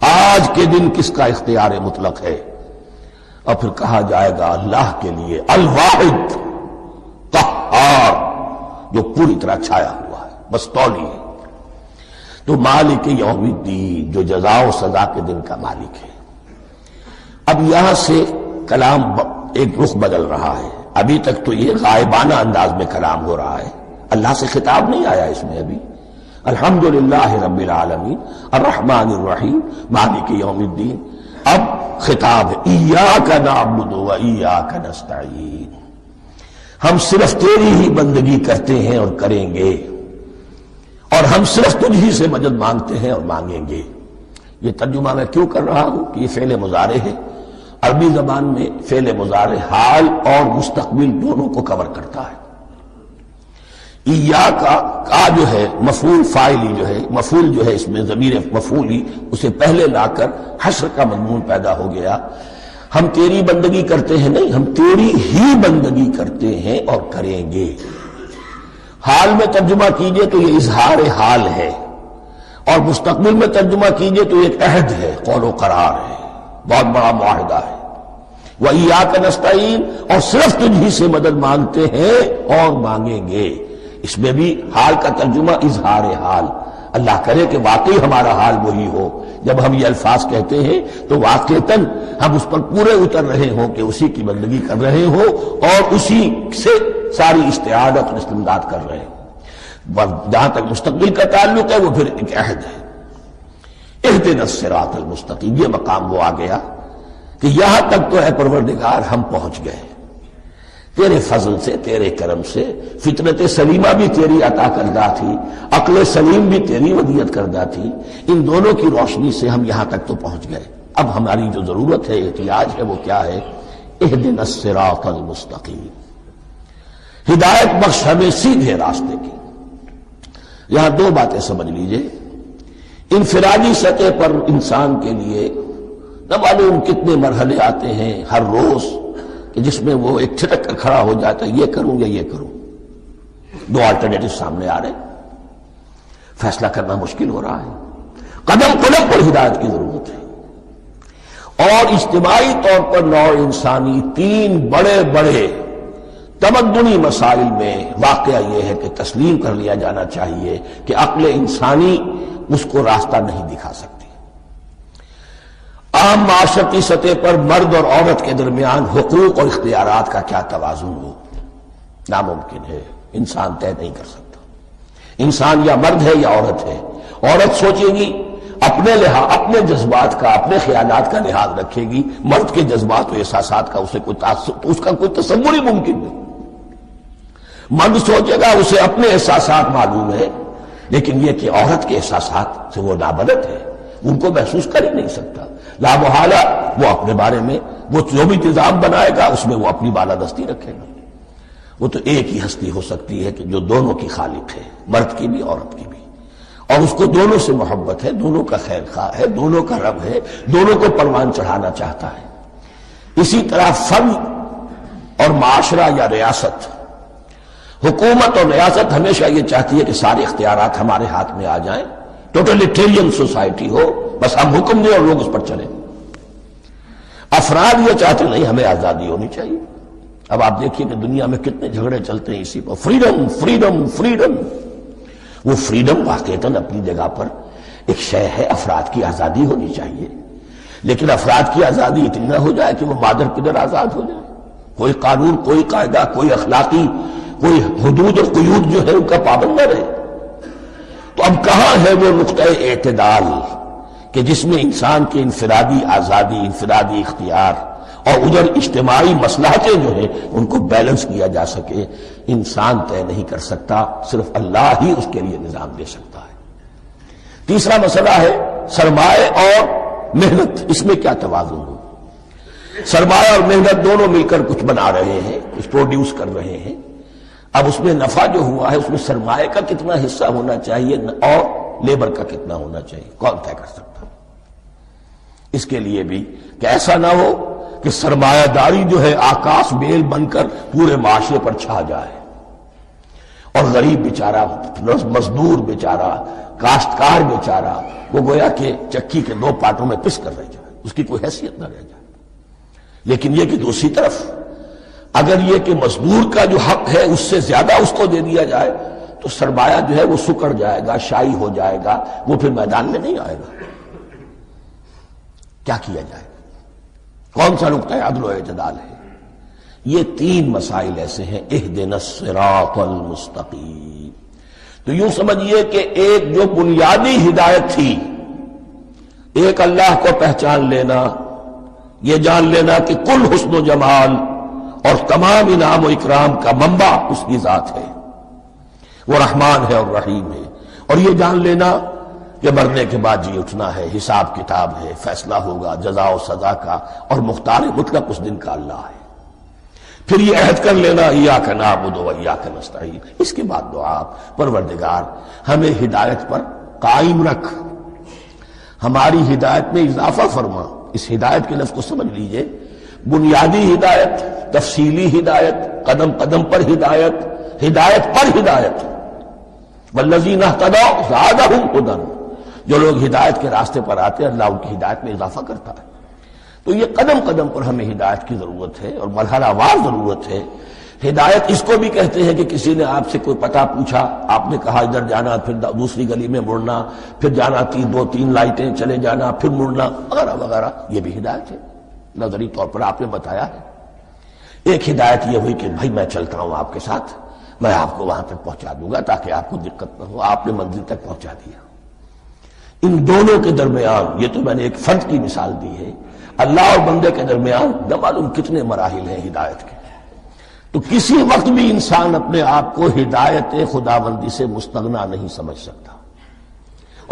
آج کے دن کس کا اختیار مطلق ہے؟ اور پھر کہا جائے گا اللہ کے لیے، الواحد قہار، جو پوری طرح چھایا ہوا ہے، مستولی ہے۔ تو مالک یوم الدین، جو جزا و سزا کے دن کا مالک ہے۔ اب یہاں سے کلام ایک رخ بدل رہا ہے۔ ابھی تک تو یہ غائبانہ انداز میں کلام ہو رہا ہے، اللہ سے خطاب نہیں آیا اس میں ابھی۔ الحمدللہ رب العالمین الرحمن الرحیم مالک یوم الدین۔ اب خطاب ہے، ایاک نعبد و ایاک نستعین، ہم صرف تیری ہی بندگی کرتے ہیں اور کریں گے، اور ہم صرف تجھ ہی سے مدد مانگتے ہیں اور مانگیں گے۔ یہ ترجمہ میں کیوں کر رہا ہوں کہ یہ فعل مضارع ہے۔ عربی زبان میں فعل مضارع حال اور مستقبل دونوں کو کور کرتا ہے۔ کا جو ہے مفعول فاعلی جو ہے، مفعول جو ہے اس میں ضمیر مفعولی اسے پہلے لا کر حشر کا مضمون پیدا ہو گیا۔ ہم تیری بندگی کرتے ہیں نہیں، ہم تیری ہی بندگی کرتے ہیں اور کریں گے۔ حال میں ترجمہ کیجئے تو یہ اظہار حال ہے، اور مستقبل میں ترجمہ کیجئے تو ایک عہد ہے، قول و قرار ہے، بہت بڑا معاہدہ ہے۔ وَإِيَّاكَ نَسْتَعِينُ، اور صرف تجھ ہی سے مدد مانگتے ہیں اور مانگیں گے۔ اس میں بھی حال کا ترجمہ اظہار حال، اللہ کرے کہ واقعی ہمارا حال وہی ہو، جب ہم یہ الفاظ کہتے ہیں تو واقعتاً ہم اس پر پورے اتر رہے ہوں کہ اسی کی بندگی کر رہے ہوں اور اسی سے ساری استعانت اور استمداد کر رہے ہیں۔ جہاں تک مستقبل کا تعلق ہے وہ پھر ایک عہد ہے، اہدنا الصراط المستقیم، یہ مقام وہ آ گیا کہ یہاں تک تو اے پروردگار ہم پہنچ گئے، تیرے فضل سے، تیرے کرم سے، فطرت سلیمہ بھی تیری عطا کردہ تھی، عقل سلیم بھی تیری ودیعت کردہ تھی، ان دونوں کی روشنی سے ہم یہاں تک تو پہنچ گئے۔ اب ہماری جو ضرورت ہے، احتیاج ہے، وہ کیا ہے؟ اہدنا الصراط المستقیم، ہدایت بخش ہمیں سیدھے راستے کی۔ یہاں دو باتیں سمجھ لیجئے، انفرادی سطح پر انسان کے لیے نہ معلوم کتنے مرحلے آتے ہیں ہر روز کہ جس میں وہ ایک چھٹک کر کھڑا ہو جاتا ہے، یہ کروں یا یہ کروں، دو آلٹرنیٹو سامنے آ رہے، فیصلہ کرنا مشکل ہو رہا ہے، قدم قدم پر ہدایت کی ضرورت ہے۔ اور اجتماعی طور پر نوع انسانی تین بڑے بڑے تمدنی مسائل میں واقعہ یہ ہے کہ تسلیم کر لیا جانا چاہیے کہ عقل انسانی اس کو راستہ نہیں دکھا سکتی۔ عام معاشرتی سطح پر مرد اور عورت کے درمیان حقوق اور اختیارات کا کیا توازن ہو، ناممکن ہے، انسان طے نہیں کر سکتا۔ انسان یا مرد ہے یا عورت ہے، عورت سوچے گی اپنے لحاظ، اپنے جذبات کا، اپنے خیالات کا لحاظ رکھے گی، مرد کے جذبات و احساسات کا اسے کوئی اس کا کوئی تصور ہی ممکن نہیں۔ مرد سوچے گا اسے اپنے احساسات معلوم ہے، لیکن یہ کہ عورت کے احساسات سے وہ نابلد ہے، ان کو محسوس کر ہی نہیں سکتا، لا محالہ وہ اپنے بارے میں وہ جو بھی نظام بنائے گا اس میں وہ اپنی بالادستی رکھے گا۔ وہ تو ایک ہی ہستی ہو سکتی ہے کہ جو دونوں کی خالق ہے، مرد کی بھی عورت کی بھی، اور اس کو دونوں سے محبت ہے، دونوں کا خیر خواہ ہے، دونوں کا رب ہے، دونوں کو پروان چڑھانا چاہتا ہے۔ اسی طرح فرد اور معاشرہ یا ریاست، حکومت اور ریاست ہمیشہ یہ چاہتی ہے کہ سارے اختیارات ہمارے ہاتھ میں آ جائیں، ٹوٹلیٹیرین سوسائٹی ہو، بس ہم حکم دیں اور لوگ اس پر چلیں۔ افراد یہ چاہتے نہیں، ہمیں آزادی ہونی چاہیے۔ اب آپ دیکھیے کہ دنیا میں کتنے جھگڑے چلتے ہیں اسی پر، فریڈم فریڈم فریڈم۔ وہ فریڈم واقعتاً اپنی جگہ پر ایک شے ہے، افراد کی آزادی ہونی چاہیے، لیکن افراد کی آزادی اتنی نہ ہو جائے کہ وہ مادر پدر آزاد ہو جائے، کوئی قانون، کوئی قاعدہ، کوئی اخلاقی کوئی حدود اور قیود جو ہے ان کا پابند نہ رہے۔ تو اب کہاں ہے وہ نقطہ اعتدال کہ جس میں انسان کی انفرادی آزادی، انفرادی اختیار اور ادھر اجتماعی مصلحتیں جو ہیں ان کو بیلنس کیا جا سکے؟ انسان طے نہیں کر سکتا، صرف اللہ ہی اس کے لیے نظام دے سکتا ہے۔ تیسرا مسئلہ ہے سرمایہ اور محنت، اس میں کیا توازن ہو؟ سرمایہ اور محنت دونوں مل کر کچھ بنا رہے ہیں، کچھ پروڈیوس کر رہے ہیں۔ اب اس میں نفع جو ہوا ہے اس میں سرمایہ کا کتنا حصہ ہونا چاہیے اور لیبر کا کتنا ہونا چاہیے، کون طے کر سکتا؟ اس کے لیے بھی کہ ایسا نہ ہو کہ سرمایہ داری جو ہے آکاش بیل بن کر پورے معاشرے پر چھا جائے، اور غریب بیچارہ، مزدور بیچارہ، کاشتکار بیچارہ وہ گویا کہ چکی کے دو پارٹوں میں پس کر رہ جائے، اس کی کوئی حیثیت نہ رہ جائے۔ لیکن یہ کہ دوسری طرف اگر یہ کہ مزدور کا جو حق ہے اس سے زیادہ اس کو دے دیا جائے تو سرمایہ جو ہے وہ سکڑ جائے گا، شائی ہو جائے گا، وہ پھر میدان میں نہیں آئے گا۔ کیا کیا جائے؟ کون سا نقطہ عدل و اعتدال ہے؟ یہ تین مسائل ایسے ہیں، اہدنا الصراط المستقیم۔ تو یوں سمجھیے کہ ایک جو بنیادی ہدایت تھی، ایک اللہ کو پہچان لینا، یہ جان لینا کہ کل حسن و جمال اور تمام انعام و اکرام کا منبع اس کی ذات ہے، وہ رحمان ہے اور رحیم ہے، اور یہ جان لینا کہ مرنے کے بعد جی اٹھنا ہے، حساب کتاب ہے، فیصلہ ہوگا جزا و سزا کا، اور مختار مطلق اس دن کا اللہ ہے۔ پھر یہ عہد کر لینا ایاک نعبد و ایاک نستعین، اس کے بعد دعا پروردگار ہمیں ہدایت پر قائم رکھ، ہماری ہدایت میں اضافہ فرما۔ اس ہدایت کے لفظ کو سمجھ لیجئے، بنیادی ہدایت، تفصیلی ہدایت، قدم قدم پر ہدایت، ہدایت پر ہدایت۔ والذین اہتدوا زادہم ھدی، جو لوگ ہدایت کے راستے پر آتے ہیں اللہ ان کی ہدایت میں اضافہ کرتا ہے۔ تو یہ قدم قدم پر ہمیں ہدایت کی ضرورت ہے اور مرحلہ وار ضرورت ہے۔ ہدایت اس کو بھی کہتے ہیں کہ کسی نے آپ سے کوئی پتہ پوچھا، آپ نے کہا ادھر جانا، پھر دوسری گلی میں مڑنا، پھر جانا دو تین لائٹیں چلے جانا، پھر مڑنا، وغیرہ وغیرہ، یہ بھی ہدایت ہے، نظری طور پر آپ نے بتایا ہے۔ ایک ہدایت یہ ہوئی کہ بھائی میں چلتا ہوں آپ کے ساتھ، میں آپ کو وہاں تک پہنچا دوں گا تاکہ آپ کو دقت نہ ہو، آپ نے منزل تک پہنچا دیا۔ ان دونوں کے درمیان، یہ تو میں نے ایک فرد کی مثال دی ہے، اللہ اور بندے کے درمیان نہ معلوم کتنے مراحل ہیں ہدایت کے۔ تو کسی وقت بھی انسان اپنے آپ کو ہدایت خداوندی سے مستغنا نہیں سمجھ سکتا،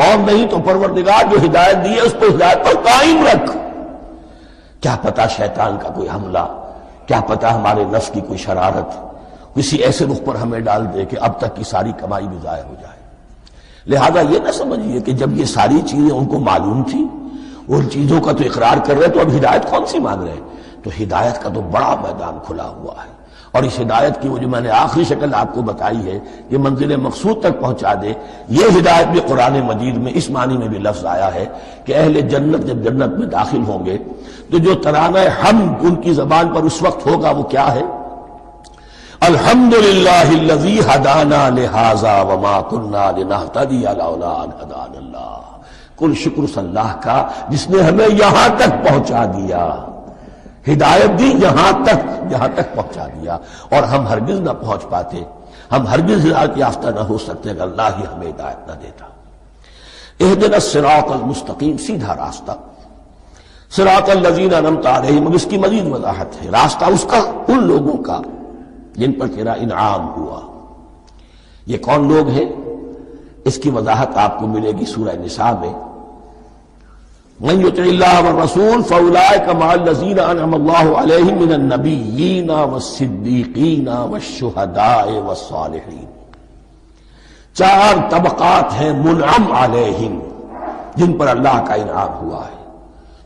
اور نہیں تو پروردگار جو ہدایت دی ہے اس پر ہدایت پر قائم رکھ۔ کیا پتا شیطان کا کوئی حملہ، کیا پتا ہمارے نفس کی کوئی شرارت کسی ایسے رخ پر ہمیں ڈال دے کہ اب تک کی ساری کمائی بھی ضائع ہو جائے۔ لہذا یہ نہ سمجھیے کہ جب یہ ساری چیزیں ان کو معلوم تھی، ان چیزوں کا تو اقرار کر رہے تو اب ہدایت کون سی مانگ رہے ہیں؟ تو ہدایت کا تو بڑا میدان کھلا ہوا ہے، اور اس ہدایت کی وہ جو میں نے آخری شکل آپ کو بتائی ہے کہ منزل مقصود تک پہنچا دے، یہ ہدایت بھی قرآن مجید میں اس معنی میں بھی لفظ آیا ہے کہ اہل جنت جب جنت میں داخل ہوں گے تو جو ترانہ حمد ان کی زبان پر اس وقت ہوگا وہ کیا ہے؟ الحمدللہ الذی ہدانا لہذا وما کنا لنہتدی لولا ان ہدانا اللہ۔ کل شکر اس اللہ کا جس نے ہمیں یہاں تک پہنچا دیا، ہدایت دی یہاں تک پہنچا دیا، اور ہم ہرگز نہ پہنچ پاتے، ہم ہرگز ہدایت یافتہ نہ ہو سکتے اگر اللہ ہی ہمیں ہدایت نہ دیتا۔ اہدنا الصراط المستقیم، سیدھا راستہ، صراط الذین انعمت علیہم، اس کی مزید وضاحت ہے، راستہ اس کا ان لوگوں کا جن پر تیرا انعام ہوا۔ یہ کون لوگ ہیں؟ اس کی وضاحت آپ کو ملے گی سورہ نساء میں۔ من یطع اللہ والرسول فاولئک مع الذین انعم اللہ علیہم من النبیین والصدیقین والشہداء والصالحین۔ چار طبقات ہیں منعم علیہم جن پر اللہ کا انعام ہوا ہے۔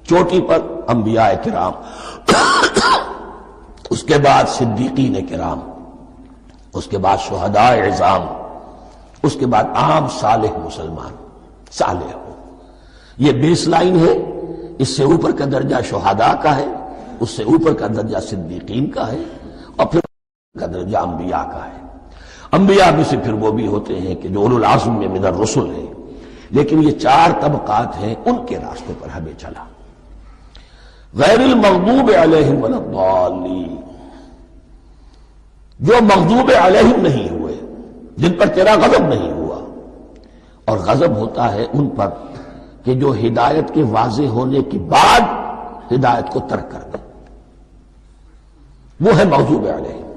چوٹی پر انبیاء کرام، اس کے بعد صدیقین کرام، اس کے بعد شہداء عظام، اس کے بعد عام صالح مسلمان، صالح ہو۔ یہ بیس لائن ہے، اس سے اوپر کا درجہ شہداء کا ہے، اس سے اوپر کا درجہ صدیقین کا ہے، اور پھر کا درجہ انبیاء کا ہے۔ انبیاء میں سے پھر وہ بھی ہوتے ہیں کہ جو اولو العزم میں من الرسل ہیں، لیکن یہ چار طبقات ہیں، ان کے راستے پر ہمیں چلا۔ غیر المغضوب علیہم ولا الضالین، جو مغضوب علیہم نہیں ہوئے، جن پر تیرا غضب نہیں ہوا، اور غضب ہوتا ہے ان پر کہ جو ہدایت کے واضح ہونے کے بعد ہدایت کو ترک کر دیں، وہ ہے مغضوب علیہم۔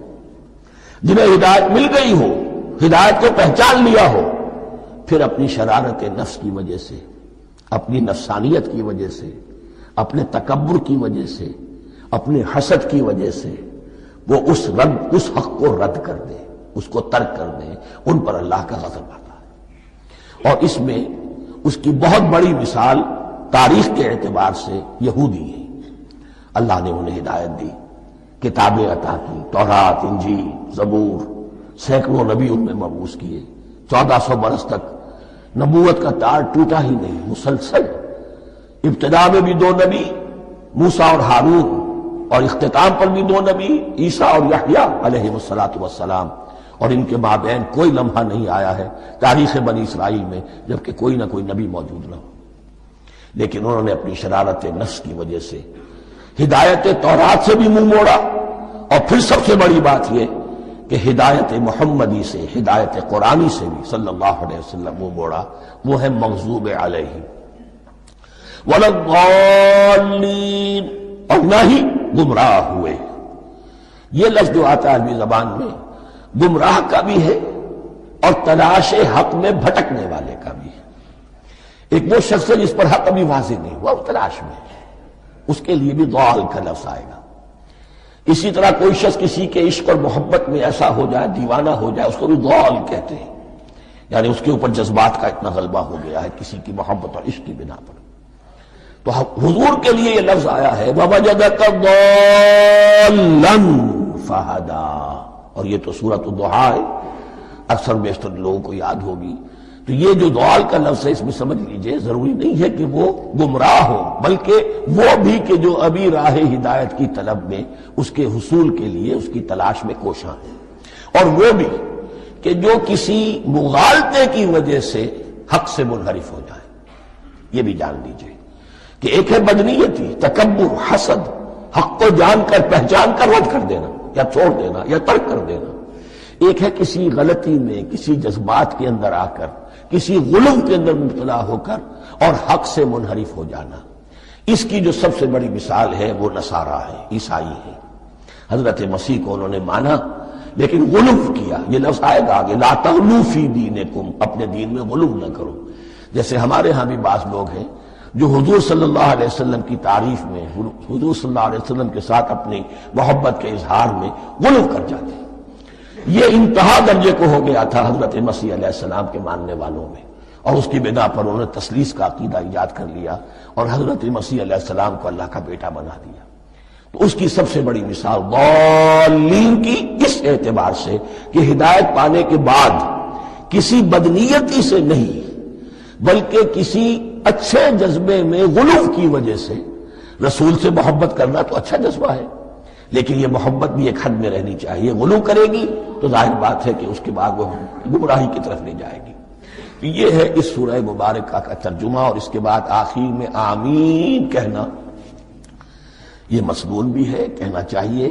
جنہیں ہدایت مل گئی ہو، ہدایت کو پہچان لیا ہو، پھر اپنی شرارت نفس کی وجہ سے، اپنی نفسانیت کی وجہ سے، اپنے تکبر کی وجہ سے، اپنے حسد کی وجہ سے وہ اس حق کو رد کر دیں، اس کو ترک کر دیں، ان پر اللہ کا غضب آتا ہے۔ اور اس میں اس کی بہت بڑی مثال تاریخ کے اعتبار سے یہودی ہے۔ اللہ نے انہیں ہدایت دی، کتابیں عطا کی، تورات، انجیل، زبور، سینکڑوں نبی ان میں مبعوث کیے، 1400 برس تک نبوت کا تار ٹوٹا ہی نہیں، مسلسل۔ ابتدا میں بھی 2 نبی، موسیٰ اور ہارون، اور اختتام پر بھی 2 نبی، عیسیٰ اور یحییٰ علیہ السلام، اور ان کے مابین کوئی لمحہ نہیں آیا ہے تاریخ بنی اسرائیل میں جبکہ کوئی نہ کوئی نبی موجود نہ ہو۔ لیکن انہوں نے اپنی شرارت نفس کی وجہ سے ہدایت تورات سے بھی منہ موڑا، اور پھر سب سے بڑی بات یہ کہ ہدایت محمدی سے، ہدایت قرآنی سے بھی صلی اللہ علیہ وسلم منہ موڑا، وہ ہے مغضوب علیہم ولا الضالین، اور نہ ہی گمراہ ہوئے۔ یہ لفظ جو آتا ہے عربی زبان میں گمراہ کا بھی ہے اور تلاش حق میں بھٹکنے والے کا بھی ہے۔ ایک وہ شخص ہے جس پر حق ابھی واضح نہیں ہوا، وہ تلاش میں ہے، اس کے لیے بھی ضال کا لفظ آئے گا۔ اسی طرح کوئی شخص کسی کے عشق اور محبت میں ایسا ہو جائے، دیوانہ ہو جائے، اس کو بھی ضال کہتے ہیں، یعنی اس کے اوپر جذبات کا اتنا غلبہ ہو گیا ہے کسی کی محبت اور عشق کی بنا پر۔ تو حضور کے لیے یہ لفظ آیا ہے وَوَجَدَكَ ضَالًّا فَهَدَىٰ، اور یہ تو سورۃ الضحیٰ ہے، اکثر بیشتر لوگوں کو یاد ہوگی۔ تو یہ جو ضال کا لفظ ہے اس میں سمجھ لیجئے ضروری نہیں ہے کہ وہ گمراہ ہو، بلکہ وہ بھی کہ جو ابھی راہ ہدایت کی طلب میں اس کے حصول کے لیے اس کی تلاش میں کوشاں ہے، اور وہ بھی کہ جو کسی مغالطے کی وجہ سے حق سے منحرف ہو جائے۔ یہ بھی جان لیجئے کہ ایک ہے بدنیتی، تکبر، حسد، حق کو جان کر پہچان کر رد کر دینا یا چھوڑ دینا یا ترک کر دینا، ایک ہے کسی غلطی میں، کسی جذبات کے اندر آ کر، کسی غلو کے اندر مبتلا ہو کر اور حق سے منحرف ہو جانا۔ اس کی جو سب سے بڑی مثال ہے وہ نصارہ ہے، عیسائی ہے۔ حضرت مسیح کو انہوں نے مانا لیکن غلو کیا، یہ لفظ آئے گا آگے، لا تغلو فی دینکم، اپنے دین میں غلو نہ کرو۔ جیسے ہمارے ہاں بھی بعض لوگ ہیں جو حضور صلی اللہ علیہ وسلم کی تعریف میں، حضور صلی اللہ علیہ وسلم کے ساتھ اپنی محبت کے اظہار میں غلو کر جاتے ہیں۔ یہ انتہا درجے کو ہو گیا تھا حضرت مسیح علیہ السلام کے ماننے والوں میں، اور اس کی بنا پر انہوں نے تثلیث کا عقیدہ ایجاد کر لیا اور حضرت مسیح علیہ السلام کو اللہ کا بیٹا بنا دیا۔ تو اس کی سب سے بڑی مثال ضالین کی اس اعتبار سے کہ ہدایت پانے کے بعد کسی بدنیتی سے نہیں بلکہ کسی اچھے جذبے میں غلو کی وجہ سے، رسول سے محبت کرنا تو اچھا جذبہ ہے لیکن یہ محبت بھی ایک حد میں رہنی چاہیے۔ غلو کرے گی تو ظاہر بات ہے کہ اس کے بعد وہ گمراہی کی طرف لے جائے گی۔ تو یہ ہے اس سورہ مبارکہ کا ترجمہ، اور اس کے بعد آخر میں آمین کہنا یہ مسنون بھی ہے، کہنا چاہیے۔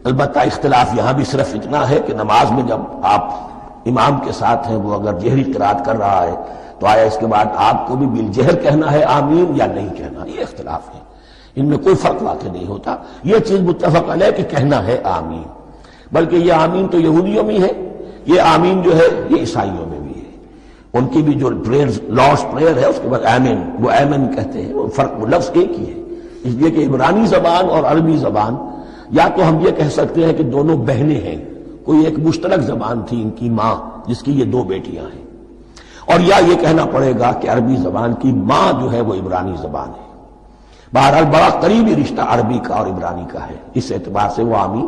البتہ اختلاف یہاں بھی صرف اتنا ہے کہ نماز میں جب آپ امام کے ساتھ ہیں، وہ اگر جہری قرات کر رہا ہے تو آیا اس کے بعد آپ کو بھی بالجہر کہنا ہے آمین یا نہیں کہنا، یہ اختلاف ہے، ان میں کوئی فرق واقع نہیں ہوتا۔ یہ چیز متفق علیہ کہ کہنا ہے آمین، بلکہ یہ آمین تو یہودیوں میں ہے، یہ آمین جو ہے یہ عیسائیوں میں بھی ہے، ان کی بھی جو لارڈس پریئر ہے اس کے بعد آمین، وہ آمین کہتے ہیں، وہ فرق، وہ لفظ ایک ہی ہے۔ اس لیے کہ عبرانی زبان اور عربی زبان، یا تو ہم یہ کہہ سکتے ہیں کہ دونوں بہنیں ہیں، کوئی ایک مشترک زبان تھی ان کی ماں جس کی یہ دو بیٹیاں ہیں، اور یا یہ کہنا پڑے گا کہ عربی زبان کی ماں جو ہے وہ عبرانی زبان ہے۔ بہرحال بڑا قریبی رشتہ عربی کا اور عبرانی کا ہے، اس اعتبار سے وہ آمین۔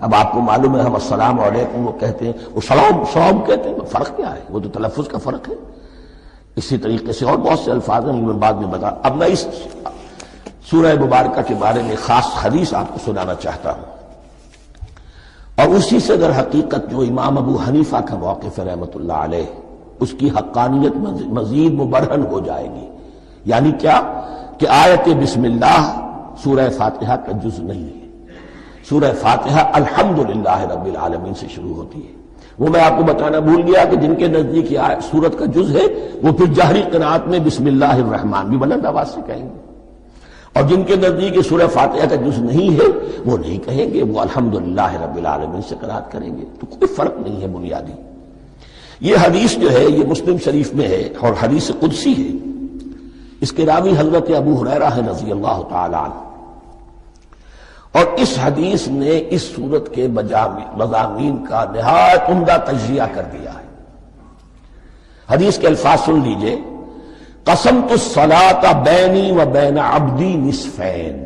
اب آپ کو معلوم ہے ہم السلام علیکم وہ کہتے ہیں، وہ سلام کہتے ہیں، فرق کیا ہے؟ وہ تو تلفظ کا فرق ہے۔ اسی طریقے سے اور بہت سے الفاظ ہیں، میں بعد میں بتا۔ اب میں اس سورہ مبارکہ کے بارے میں خاص حدیث آپ کو سنانا چاہتا ہوں، اور اسی سے در حقیقت جو امام ابو حنیفہ کا موقف ہے رحمۃ اللہ علیہ، اس کی حقانیت مزید مبرہن ہو جائے گی۔ یعنی کیا کہ آیت بسم اللہ سورہ فاتحہ کا جز نہیں ہے، سورہ فاتحہ الحمدللہ رب العالمین سے شروع ہوتی ہے۔ وہ میں آپ کو بتانا بھول گیا کہ جن کے نزدیک یہ سورت کا جز ہے وہ پھر جہری قرات میں بسم اللہ الرحمن بھی بلند آواز سے کہیں گے، اور جن کے نزدیک سورہ فاتحہ کا جز نہیں ہے وہ نہیں کہیں گے، وہ الحمدللہ رب العالمین سے قرات کریں گے۔ تو کوئی فرق نہیں ہے بنیادی۔ یہ حدیث جو ہے یہ مسلم شریف میں ہے اور حدیث قدسی ہے، اس کے راوی حضرت ابو ہریرہ ہے رضی اللہ تعالی عنہ، اور اس حدیث نے اس سورت کے مضامین کا نہایت عمدہ تجزیہ کر دیا ہے۔ حدیث کے الفاظ سن لیجئے، قسمت الصلاۃ بینی و بین عبدی نصفین۔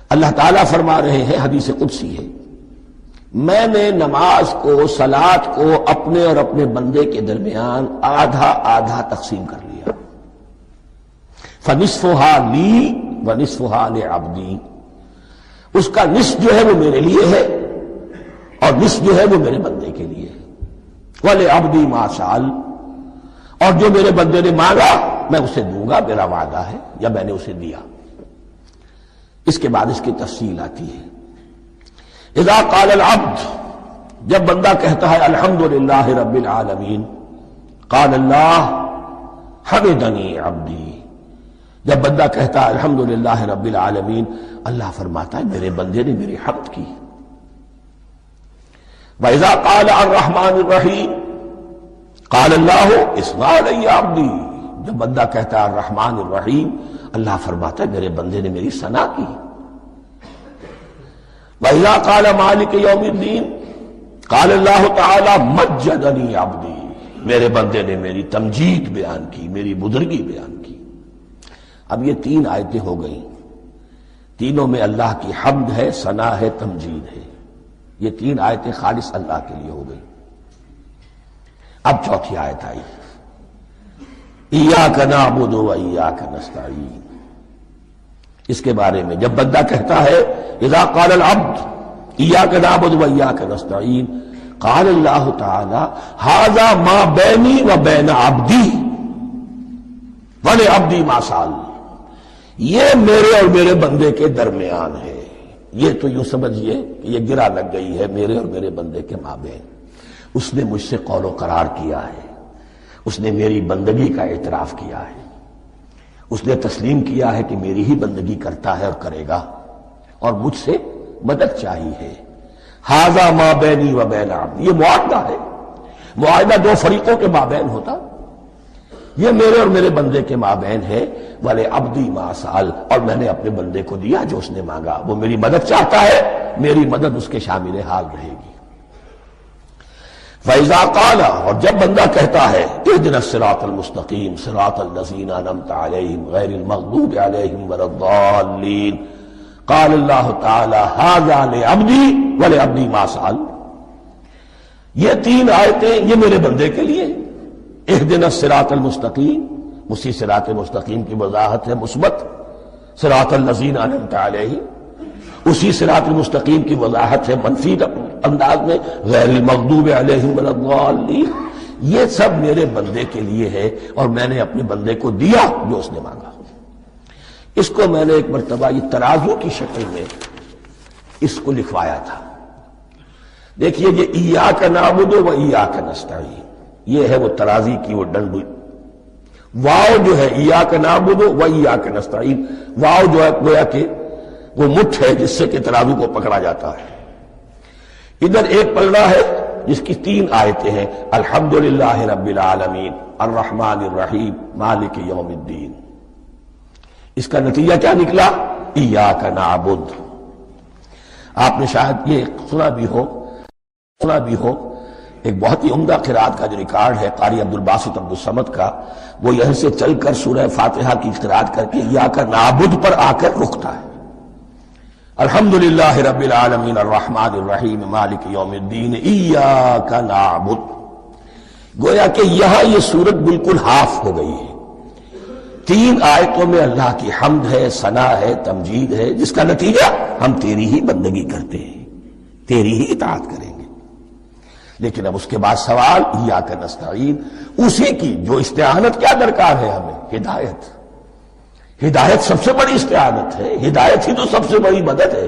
اللہ تعالیٰ فرما رہے ہیں، حدیث قدسی ہے، میں نے نماز کو، صلاۃ کو اپنے اور اپنے بندے کے درمیان آدھا آدھا تقسیم کر لیا، فنصفها لی ونصفها لعبدی، اس کا نصف جو ہے وہ میرے لیے ہے اور نصف جو ہے وہ میرے بندے کے لیے ہے، ولعبدی ما سأل، اور جو میرے بندے نے مانگا میں اسے دوں گا، میرا وعدہ ہے یا میں نے اسے دیا۔ اس کے بعد اس کی تفصیل آتی ہے، اذا قال العبد، جب بندہ کہتا ہے الحمدللہ رب العالمین، قال اللہ حمدنی عبدی، جب بندہ کہتا ہے الحمدللہ رب العالمین، اللہ فرماتا ہے میرے بندے نے میری حمد کی۔ وَإِذَا قَالَ الرَّحْمَنِ الرَّحِيمِ قَالَ اللَّهُ اثْنَى عَلَيَّ عَبْدِي، جب بندہ کہتا ہے الرحمن الرحیم، اللہ فرماتا ہے میرے بندے نے میری ثنا کی۔ وَإِذَا قَالَ مَالِكِ يَوْمِ الدِّينِ قال اللہ تعالی مجدنی عبدی، میرے بندے نے میری تمجید بیان کی، میری بزرگی بیان کی۔ اب یہ 3 آیتیں ہو گئیں، تینوں میں اللہ کی حمد ہے، ثنا ہے، تمجید ہے۔ یہ 3 آیتیں خالص اللہ کے لیے ہو گئی۔ اب چوتھی آیت آئی، ایاک نعبد و ایاک نستعین۔ اس کے بارے میں جب بندہ کہتا ہے اذا قال العبد ایاک نعبد و ایاک نستعین، قال اللہ تعالی ھذا ما بینی و بین عبدی ولعبدی ما سأل، یہ میرے اور میرے بندے کے درمیان ہے۔ یہ تو یوں سمجھیے کہ یہ گرا لگ گئی ہے میرے اور میرے بندے کے مابین۔ اس نے مجھ سے قول و قرار کیا ہے، اس نے میری بندگی کا اعتراف کیا ہے، اس نے تسلیم کیا ہے کہ میری ہی بندگی کرتا ہے اور کرے گا، اور مجھ سے مدد چاہیے ہے۔ ھذا ما بینی و بین عبدی، یہ معاہدہ ہے، معاہدہ 2 فریقوں کے مابین ہوتا، یہ میرے اور میرے بندے کے مابین ہے۔ وَلِعَبْدِي مَا سَأَلَ، اور میں نے اپنے بندے کو دیا جو اس نے مانگا، وہ میری مدد چاہتا ہے، میری مدد اس کے شامل حال رہے گی۔ فَإِذَا قَالَ، اور جب بندہ کہتا ہے اهْدِنَا الصِّرَاطَ الْمُسْتَقِيمَ صِرَاطَ الَّذِينَ أَنْعَمْتَ عَلَيْهِمْ غَيْرِ الْمَغْضُوبِ عَلَيْهِمْ وَلَا الضَّالِّينَ، قال اللہ تعالی ھذا لعبدی ولعبدی ما سأل۔ یہ 3 آیتیں یہ میرے بندے کے لیے، اهْدِنَا الصِّرَاطَ الْمُسْتَقِيمَ، اسی صراط مستقیم کی وضاحت ہے مثبت، صراط الذین انعمت علیہم، اسی صراط المستقیم کی وضاحت ہے منفی انداز میں، غیر المغضوب علیہم ولا الضالین۔ یہ سب میرے بندے کے لیے ہے، اور میں نے اپنے بندے کو دیا جو اس نے مانگا۔ اس کو میں نے ایک مرتبہ یہ ترازو کی شکل میں اس کو لکھوایا تھا۔ دیکھیے یہ ایاک نعبد و ایاک نستعین، یہ ہے وہ ترازی کی وہ ڈنڈی، واو جو ہے ایاک نعبد و ایاک نستعین، واو جو ہے گویا کہ وہ مٹھ ہے جس سے کہ ترازو کو پکڑا جاتا ہے۔ ادھر ایک پلڑا ہے جس کی 3 آیتیں ہیں، الحمدللہ رب العالمین الرحمن الرحیم مالک یوم الدین۔ اس کا نتیجہ کیا نکلا؟ ایاک نعبد۔ آپ نے شاید یہ سنا بھی ہو ایک بہت ہی عمدہ قرات کا جو ریکارڈ ہے قاری عبدالباسط عبدالصمد کا، وہ یہیں سے چل کر سورہ فاتحہ کی قرات کر کے ایاک نعبد پر آ کر رکتا ہے۔ الحمدللہ رب العالمین الرحمن الرحیم مالک یوم الدین ایاک نعبد۔ گویا کہ یہاں یہ صورت بالکل ہاف ہو گئی ہے۔ 3 آیتوں میں اللہ کی حمد ہے، ثنا ہے، تمجید ہے، جس کا نتیجہ ہم تیری ہی بندگی کرتے ہیں، تیری ہی اطاعت کریں گے۔ لیکن اب اس کے بعد سوال ایاک نستعین، اسی کی جو استعانت کیا درکار ہے ہمیں؟ ہدایت۔ ہدایت سب سے بڑی استعانت ہے، ہدایت ہی تو سب سے بڑی مدد ہے۔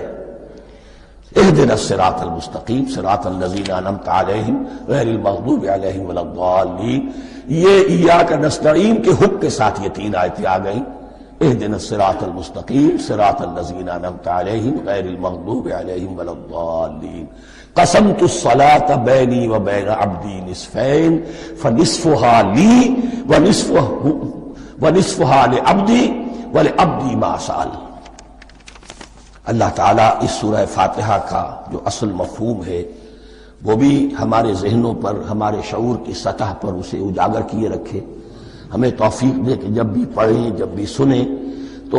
اهدنا الصراط المستقیم صراط الذین انعمت علیہم غیر المغضوب علیہم ولا الضالین۔ یہ ایاک نستعین کے حکم کے ساتھ یہ 3 آیتیں آ گئیں، اهدنا الصراط المستقیم صراط الذین انعمت علیہم غیر المغضوب علیہم ولا الضالین۔ قسمت الصلاة بینی و بین عبدی نصفین فنصفها لی ونصفها لعبدی ولعبدی ما سأل۔ اللہ تعالیٰ اس سورہ فاتحہ کا جو اصل مفہوم ہے وہ بھی ہمارے ذہنوں پر، ہمارے شعور کی سطح پر اسے اجاگر کیے رکھے، ہمیں توفیق دے کہ جب بھی پڑھیں، جب بھی سنیں تو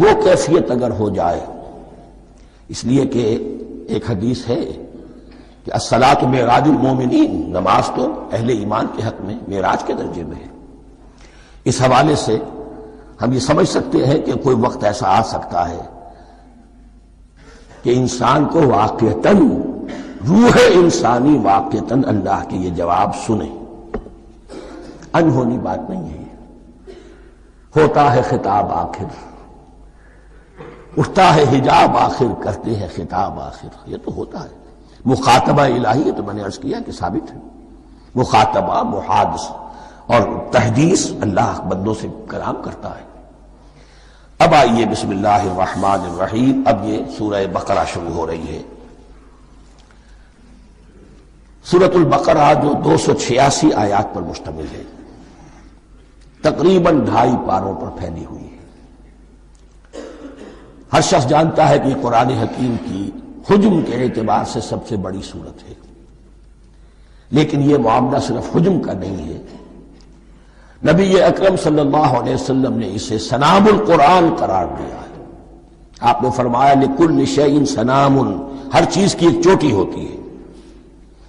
وہ کیفیت اگر ہو جائے۔ اس لیے کہ ایک حدیث ہے کہ الصلاۃ معراج المومنین، نماز تو اہل ایمان کے حق میں معراج کے درجے میں ہے۔ اس حوالے سے ہم یہ سمجھ سکتے ہیں کہ کوئی وقت ایسا آ سکتا ہے کہ انسان کو واقعتاً، روح انسانی واقعتاً اللہ کے یہ جواب سنے۔ انہونی بات نہیں ہے، ہوتا ہے خطاب آخر، اٹھتا ہے حجاب آخر، کرتے ہیں خطاب آخر، یہ تو ہوتا ہے۔ مخاطبہ الہی، یہ تو میں نے عرض کیا کہ ثابت ہے، مخاطبہ، محادث اور تحدیث اللہ بندوں سے کلام کرتا ہے۔ اب آئیے بسم اللہ الرحمن الرحیم، اب یہ سورہ بقرہ شروع ہو رہی ہے۔ سورۃ البقرہ جو 286 آیات پر مشتمل ہے، تقریباً 2.5 پاروں پر پھیلی ہوئی ہے۔ ہر شخص جانتا ہے کہ یہ قرآن حکیم کی حجم کے اعتبار سے سب سے بڑی سورت ہے، لیکن یہ معاملہ صرف حجم کا نہیں ہے۔ نبی اکرم صلی اللہ علیہ وسلم نے اسے سنام القرآن قرار دیا ہے۔ آپ نے فرمایا لِكُلِّ شَيْءٍ سَنَامٌ، ہر چیز کی ایک چوٹی ہوتی ہے،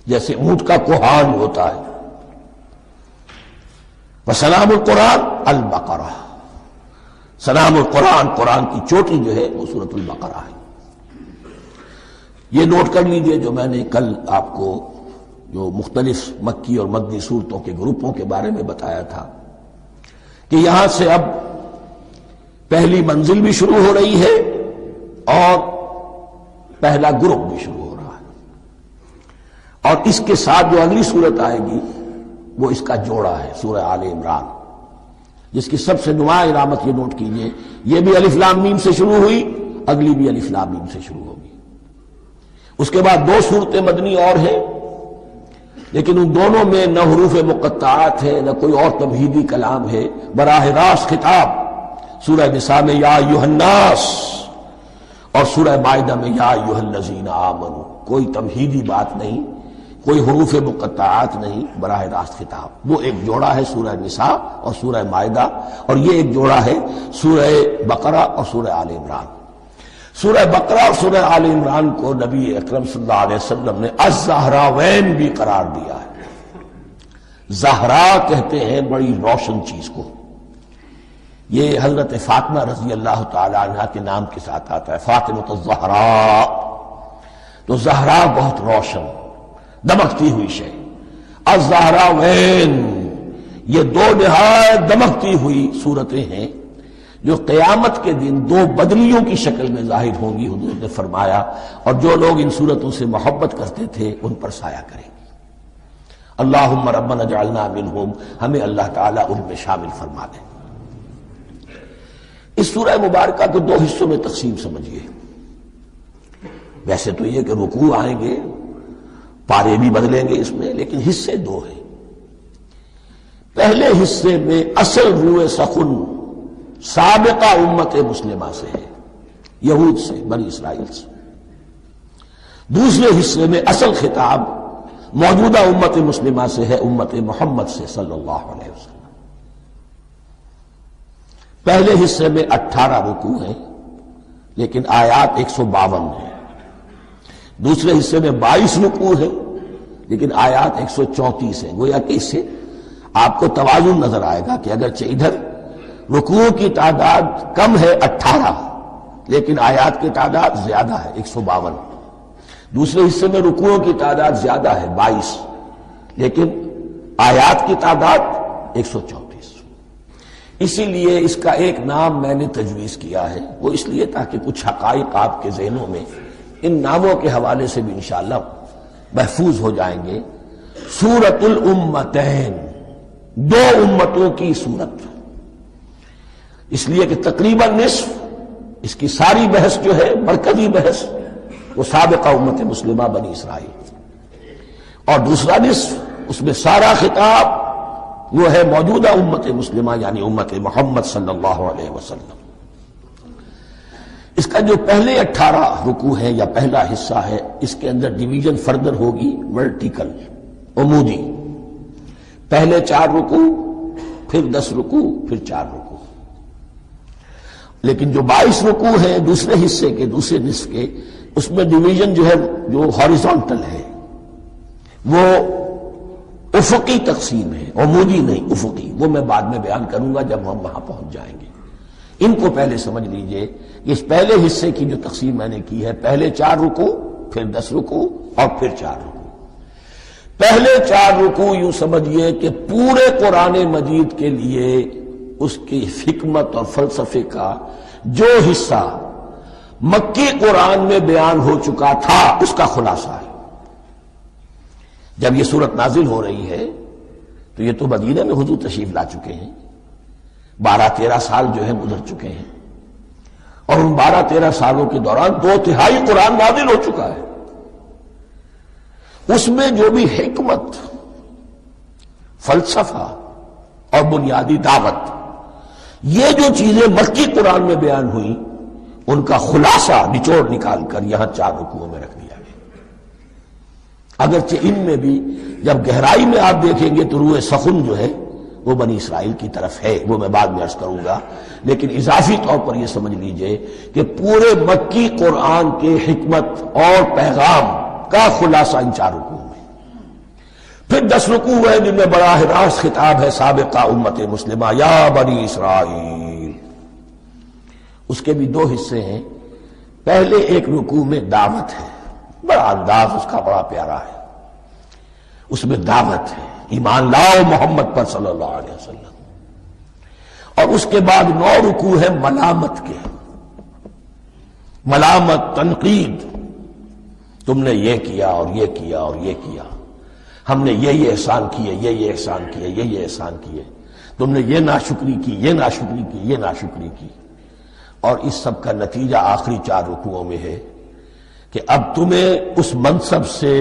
جیسے اونٹ کا کوہان ہوتا ہے۔ وسلام القرآن البقرہ، سلام القرآن قرآن کی چوٹی جو ہے وہ سورۃ البقرہ ہے۔ یہ نوٹ کر لیجئے جو میں نے کل آپ کو جو مختلف مکی اور مدنی صورتوں کے گروپوں کے بارے میں بتایا تھا کہ یہاں سے اب پہلی منزل بھی شروع ہو رہی ہے اور پہلا گروپ بھی شروع ہو رہا ہے، اور اس کے ساتھ جو اگلی صورت آئے گی وہ اس کا جوڑا ہے، سورہ آل عمران، جس کی سب سے نمایاں علامت یہ نوٹ کیجئے، یہ بھی الف لام میم سے شروع ہوئی، اگلی بھی الف لام میم سے شروع ہوگی۔ اس کے بعد دو صورتیں مدنی اور ہیں، لیکن ان دونوں میں نہ حروف مقطعات ہے نہ کوئی اور تمہیدی کلام ہے، براہ راست خطاب سورہ نساء میں یا ایھا الناس اور سورہ مائدہ میں یا ایھا الذین آمنوا، کوئی تمہیدی بات نہیں، کوئی حروف مقطعات نہیں، براہ راست خطاب۔ وہ ایک جوڑا ہے سورہ نساء اور سورہ مائدہ، اور یہ ایک جوڑا ہے سورہ بقرہ اور سورہ آل عمران۔ سورہ بقرہ اور سورہ آل عمران کو نبی اکرم صلی اللہ علیہ وسلم نے الزہراوین بھی قرار دیا ہے۔ زہرا کہتے ہیں بڑی روشن چیز کو، یہ حضرت فاطمہ رضی اللہ تعالی عنہا کے نام کے ساتھ آتا ہے، فاطمۃ الزہراء، تو زہرا بہت روشن دمکتی ہوئی شے۔ الزہراوین، یہ دو نہایت دمکتی ہوئی صورتیں ہیں جو قیامت کے دن دو بدلیوں کی شکل میں ظاہر ہوں گی، حضور نے فرمایا، اور جو لوگ ان صورتوں سے محبت کرتے تھے ان پر سایہ کریں گی۔ اللہم ربنا اجعلنا منہم، ہمیں اللہ تعالیٰ ان میں شامل فرما دے۔ اس سورہ مبارکہ کو دو حصوں میں تقسیم سمجھیے۔ ویسے تو یہ کہ رکوع آئیں گے، پارے بھی بدلیں گے اس میں، لیکن حصے دو ہیں۔ پہلے حصے میں اصل روح سخن سابقہ امت مسلمہ سے ہے، یہود سے، بنی اسرائیل سے۔ دوسرے حصے میں اصل خطاب موجودہ امت مسلمہ سے ہے، امت محمد سے صلی اللہ علیہ وسلم۔ پہلے حصے میں 18 رکوع ہیں لیکن آیات 152 ہیں، دوسرے حصے میں 22 رکوع ہیں لیکن آیات 134 ہیں۔ گویا کہ اس سے آپ کو توازن نظر آئے گا کہ اگرچہ ادھر رکوع کی تعداد کم ہے 18 لیکن آیات کی تعداد زیادہ ہے 152، دوسرے حصے میں رکوعوں کی تعداد زیادہ ہے 22 لیکن آیات کی تعداد 134۔ اسی لیے اس کا ایک نام میں نے تجویز کیا ہے، وہ اس لیے تاکہ کچھ حقائق آپ کے ذہنوں میں ان ناموں کے حوالے سے بھی انشاءاللہ محفوظ ہو جائیں گے۔ سورۃ الامتین، دو امتوں کی سورت، اس لیے کہ تقریباً نصف اس کی ساری بحث جو ہے، مرکزی بحث، وہ سابقہ امت مسلمہ بنی اسرائیل، اور دوسرا نصف اس میں سارا خطاب وہ ہے موجودہ امت مسلمہ یعنی امت محمد صلی اللہ علیہ وسلم۔ اس کا جو پہلے 18 رکوع ہے یا پہلا حصہ ہے، اس کے اندر ڈویژن فردر ہوگی ورٹیکل، عمودی، پہلے 4 رکوع، پھر 10 رکوع، پھر 4 رکوع۔ لیکن جو 22 رکوع ہیں دوسرے حصے کے، دوسرے نصف کے، اس میں ڈویژن جو ہے جو ہاریزونٹل ہے، وہ افقی تقسیم ہے، عمودی نہیں، افقی۔ وہ میں بعد میں بیان کروں گا جب ہم وہاں پہنچ جائیں گے۔ ان کو پہلے سمجھ لیجئے، اس پہلے حصے کی جو تقسیم میں نے کی ہے، پہلے 4 رکوع، پھر 10 رکوع اور پھر 4 رکوع۔ پہلے 4 رکوع یوں سمجھیے کہ پورے قرآن مجید کے لیے اس کی حکمت اور فلسفے کا جو حصہ مکی قرآن میں بیان ہو چکا تھا اس کا خلاصہ ہے۔ جب یہ صورت نازل ہو رہی ہے تو یہ تو مدینہ میں حضور تشریف لا چکے ہیں، 12-13 سال جو ہے گزر چکے ہیں، اور ان 12-13 سالوں کے دوران 2/3 قرآن نازل ہو چکا ہے۔ اس میں جو بھی حکمت، فلسفہ اور بنیادی دعوت، یہ جو چیزیں مکی قرآن میں بیان ہوئی، ان کا خلاصہ نچوڑ نکال کر یہاں 4 رکوعوں میں رکھ دیا گیا۔ اگرچہ ان میں بھی جب گہرائی میں آپ دیکھیں گے تو روح سخن جو ہے وہ بنی اسرائیل کی طرف ہے، وہ میں بعد میں عرض کروں گا، لیکن اضافی طور پر یہ سمجھ لیجئے کہ پورے مکی قرآن کے حکمت اور پیغام کا خلاصہ ان 4 رکوعوں میں۔ پھر 10 رکوع ہیں جن میں براہ راست خطاب ہے سابقہ امت مسلمہ، یا بنی اسرائیل۔ اس کے بھی 2 حصے ہیں۔ پہلے ایک رکوع میں دعوت ہے، بڑا انداز اس کا بڑا پیارا ہے، اس میں دعوت ہے، ایمان لاؤ محمد پر صلی اللہ علیہ وسلم۔ اور اس کے بعد 9 رکوع ہے ملامت کے، ملامت، تنقید، تم نے یہ کیا اور یہ کیا اور یہ کیا، ہم نے یہ احسان کیے، یہ احسان کیے، یہ احسان کیے، تم نے یہ ناشکری کی، یہ ناشکری کی، یہ ناشکری کی۔ اور اس سب کا نتیجہ آخری 4 رکوعوں میں ہے کہ اب تمہیں اس منصب سے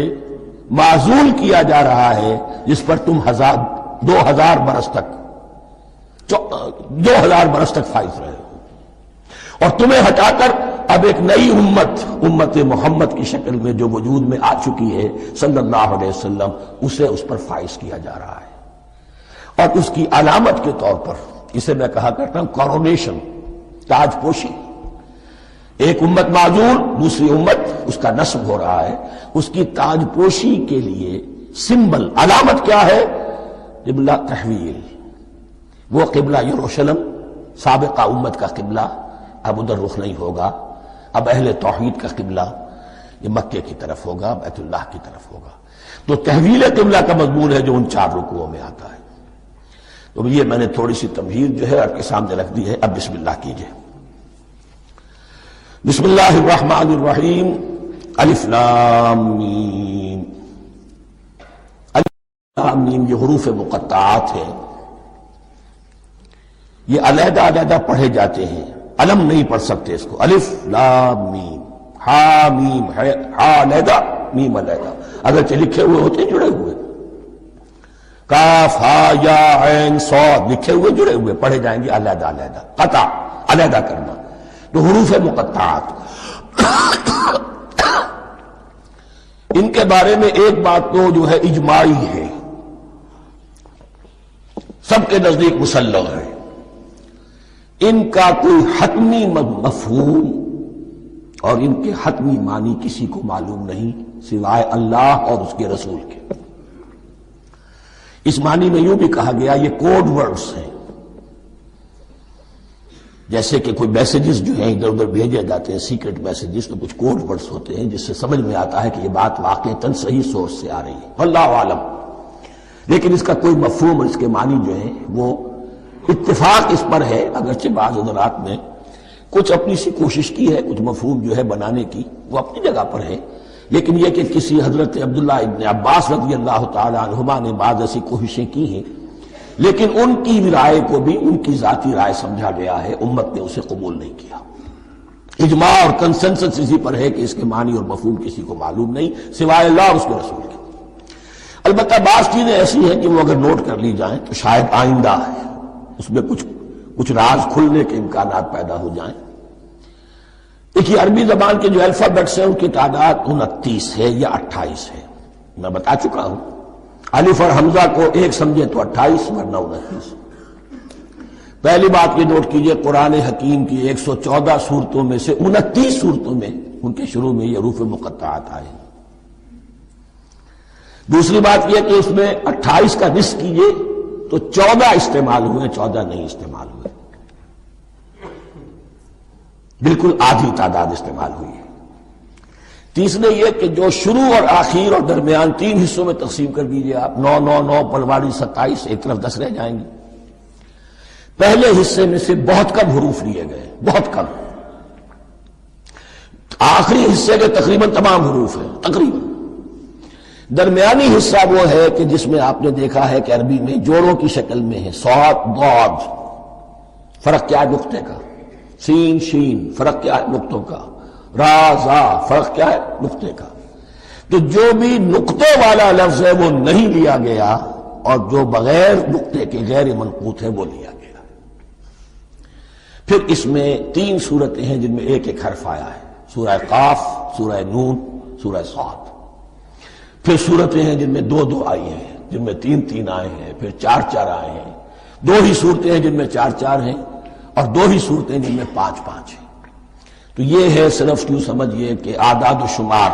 معزول کیا جا رہا ہے جس پر تم 2000 برس تک فائز رہے ہو، اور تمہیں ہٹا کر اب ایک نئی امت محمد کی شکل میں جو وجود میں آ چکی ہے صلی اللہ علیہ وسلم، اسے اس پر فائز کیا جا رہا ہے۔ اور اس کی علامت کے طور پر اسے میں کہا کرتا ہوں کورونیشن، تاج پوشی۔ ایک امت معزول، دوسری امت اس کا نصب ہو رہا ہے، اس کی تاج پوشی کے لیے سمبل، علامت کیا ہے؟ قبلہ تحویل۔ وہ قبلہ یروشلم سابقہ امت کا قبلہ اب ادھر رخ نہیں ہوگا، اب اہل توحید کا قبلہ یہ مکے کی طرف ہوگا، بیت اللہ کی طرف ہوگا۔ تو تحویل قبلہ کا مضمون ہے جو ان 4 رکوعوں میں آتا ہے۔ تو یہ میں نے تھوڑی سی تمہید جو ہے آپ کے سامنے رکھ دی ہے۔ اب بسم اللہ کیجئے۔ بسم اللہ الرحمن الرحیم، الف لام میم۔ الف لام میم یہ حروف مقطعات ہیں، یہ علیحدہ علیحدہ پڑھے جاتے ہیں، علم نہیں پڑھ سکتے اس کو۔ الف لام میم، ہا میم، ہا علیحدہ، میم علیحدہ، اگرچہ لکھے ہوئے ہوتے ہیں جڑے ہوئے، کاف ہا یا عین صاد لکھے ہوئے جڑے ہوئے، پڑھے جائیں گے علیحدہ علیحدہ، قطع علیحدہ کرنا۔ تو حروف مقطعات ان کے بارے میں ایک بات تو جو ہے اجماعی ہے، سب کے نزدیک مسلم ہے، ان کا کوئی حتمی مفہوم اور ان کے حتمی معنی کسی کو معلوم نہیں سوائے اللہ اور اس کے رسول کے۔ اس معنی میں یوں بھی کہا گیا یہ کوڈ ورڈز ہیں، جیسے کہ کوئی میسیجز جو ہیں ادھر ادھر بھیجے جاتے ہیں، سیکرٹ میسیجز، تو کچھ کوڈ ورڈز ہوتے ہیں جس سے سمجھ میں آتا ہے کہ یہ بات واقعتاً صحیح سورس سے آ رہی ہے، اللہ عالم۔ لیکن اس کا کوئی مفہوم اور اس کے معنی جو ہیں وہ اتفاق اس پر ہے، اگرچہ بعض حضرات میں کچھ اپنی سی کوشش کی ہے، کچھ مفہوم جو ہے بنانے کی، وہ اپنی جگہ پر ہے، لیکن یہ کہ کسی حضرت عبداللہ ابن عباس رضی اللہ تعالی عنہما نے بعض ایسی کوششیں کی ہیں، لیکن ان کی رائے کو بھی ان کی ذاتی رائے سمجھا گیا ہے، امت نے اسے قبول نہیں کیا۔ اجماع اور کنسنسس اسی پر ہے کہ اس کے معنی اور مفہوم کسی کو معلوم نہیں سوائے اللہ اور اس کے رسول کے۔ البتہ بعض چیزیں ایسی ہیں کہ وہ اگر نوٹ کر لی جائیں تو شاید آئندہ ہے اس میں کچھ راز کھلنے کے امکانات پیدا ہو جائیں۔ دیکھیے عربی زبان کے جو الفابیٹس ہیں ان کی تعداد 29 ہے یا 28 ہے، میں بتا چکا ہوں۔ الف اور حمزہ کو ایک سمجھے تو 28 ورنہ 29۔ پہلی بات یہ نوٹ کیجئے قرآن حکیم کی 114 سورتوں میں سے 29 سورتوں میں ان کے شروع میں یہ حروف مقطعات آئے ہیں۔ دوسری بات یہ کہ اس میں 28 کا نصف کیجئے تو 14 استعمال ہوئے، 14 نہیں استعمال ہوئے، بالکل آدھی تعداد استعمال ہوئی ہے۔ تیسرے یہ کہ جو شروع اور آخر اور درمیان 3 حصوں میں تقسیم کر دیجئے آپ، 9 9 9 پلواڑی 27، ایک طرف 10 رہ جائیں گے۔ پہلے حصے میں سے بہت کم حروف لیے گئے، بہت کم۔ آخری حصے کے تقریباً تمام حروف ہیں، تقریباً۔ درمیانی حصہ وہ ہے کہ جس میں آپ نے دیکھا ہے کہ عربی میں جوڑوں کی شکل میں ہے، صاد ضاد، فرق کیا ہے نقطے کا، سین شین فرق کیا ہے نقطوں کا، را زا فرق کیا ہے نقطے کا۔ تو جو بھی نقطے والا لفظ ہے وہ نہیں لیا گیا، اور جو بغیر نقطے کے غیر منقوط ہے وہ لیا گیا۔ پھر اس میں 3 صورتیں ہیں جن میں ایک ایک حرف آیا ہے، سورہ قاف، سورہ نون، سورہ صاد۔ پھر صورتیں ہیں جن میں 2 آئی ہیں، جن میں 3 آئے ہیں، پھر 4 آئے ہیں، 2 ہی صورتیں ہیں جن میں 4 ہیں، اور 2 ہی صورتیں جن میں 5 ہیں۔ تو یہ ہے صرف یوں سمجھیے کہ اعداد و شمار۔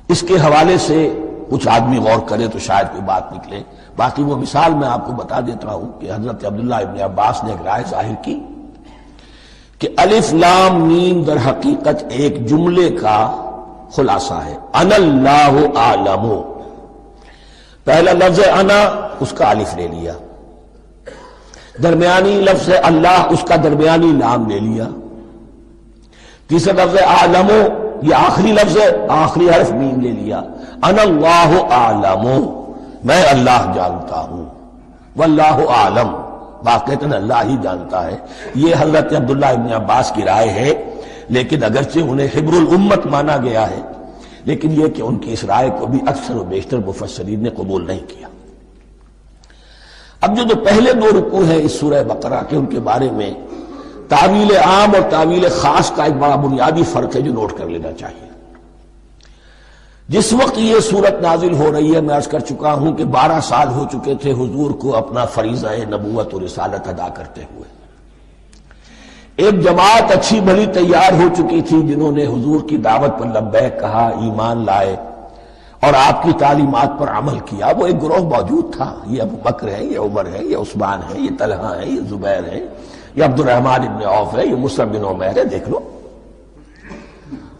اس کے حوالے سے کچھ آدمی غور کرے تو شاید کوئی بات نکلے۔ باقی وہ مثال میں آپ کو بتا دیتا ہوں کہ حضرت عبداللہ ابن عباس نے ایک رائے ظاہر کی کہ الف لام میم در حقیقت ایک جملے کا خلاصہ ہے، انا اللہ اعلم۔ پہلا لفظ انا، اس کا الف لے لیا، درمیانی لفظ اللہ، اس کا درمیانی لام لے لیا، تیسرا لفظ اعلم، یہ آخری لفظ ہے، آخری حرف میم لے لیا، انا اللہ اعلم، میں اللہ جانتا ہوں، واللہ اعلم، واقعتاً اللہ ہی جانتا ہے۔ یہ حضرت عبداللہ ابن عباس کی رائے ہے، لیکن اگرچہ انہیں حبر الامت مانا گیا ہے، لیکن یہ کہ ان کی اس رائے کو بھی اکثر و بیشتر مفسرین نے قبول نہیں کیا۔ اب جو پہلے 2 رکوع ہیں اس سورہ بقرہ کے، ان کے بارے میں تعویل عام اور تعویل خاص کا ایک بڑا بنیادی فرق ہے جو نوٹ کر لینا چاہیے۔ جس وقت یہ صورت نازل ہو رہی ہے، میں عرض کر چکا ہوں کہ 12 سال ہو چکے تھے حضور کو اپنا فریضہ نبوت و رسالت ادا کرتے ہوئے۔ ایک جماعت اچھی بھلی تیار ہو چکی تھی جنہوں نے حضور کی دعوت پر لبیک کہا، ایمان لائے اور آپ کی تعلیمات پر عمل کیا۔ وہ ایک گروہ موجود تھا، یہ ابو بکر ہے، یہ عمر ہے، یہ عثمان ہے، یہ طلحہ ہے، یہ زبیر ہے، یہ عبد الرحمن ابن عوف ہے، یہ مصعب بن عمیر ہے، دیکھ لو۔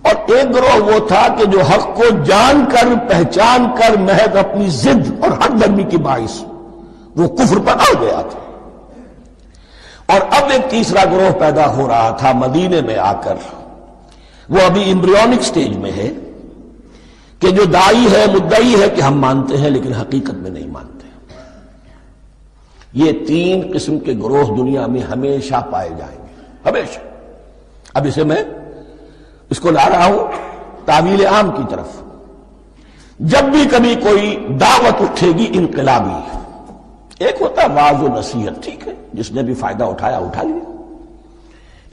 اور ایک گروہ وہ تھا کہ جو حق کو جان کر پہچان کر محض اپنی ضد اور ہٹ درمی کی باعث وہ کفر پر آ گیا تھا۔ اور اب ایک تیسرا گروہ پیدا ہو رہا تھا مدینے میں آ کر، وہ ابھی ایمبریونک سٹیج میں ہے کہ جو داعی ہے، مدعی ہے کہ ہم مانتے ہیں لیکن حقیقت میں نہیں مانتے۔ یہ 3 قسم کے گروہ دنیا میں ہمیشہ پائے جائیں گے، ہمیشہ۔ اب اسے میں اس کو لا رہا ہوں تعویل عام کی طرف۔ جب بھی کبھی کوئی دعوت اٹھے گی انقلابی، ایک ہوتا ہے واعظ و نصیحت، ٹھیک ہے، جس نے بھی فائدہ اٹھایا اٹھا لیا۔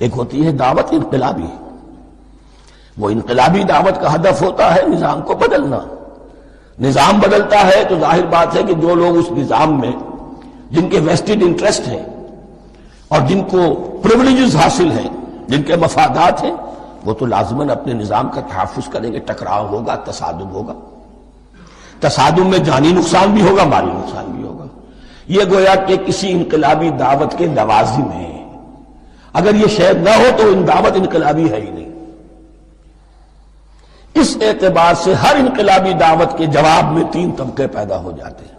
ایک ہوتی ہے دعوت انقلابی، وہ انقلابی دعوت کا ہدف ہوتا ہے نظام کو بدلنا۔ نظام بدلتا ہے تو ظاہر بات ہے کہ جو لوگ اس نظام میں جن کے ویسٹڈ انٹرسٹ ہیں اور جن کو پریولیجز حاصل ہیں، جن کے مفادات ہیں، وہ تو لازماً اپنے نظام کا تحفظ کریں گے۔ ٹکراؤ ہوگا، تصادم ہوگا، تصادم میں جانی نقصان بھی ہوگا، مالی نقصان بھی ہوگا۔ یہ گویا کہ کسی انقلابی دعوت کے لوازم ہیں۔ اگر یہ شے نہ ہو تو دعوت انقلابی ہے ہی نہیں۔ اس اعتبار سے ہر انقلابی دعوت کے جواب میں 3 طبقے پیدا ہو جاتے ہیں۔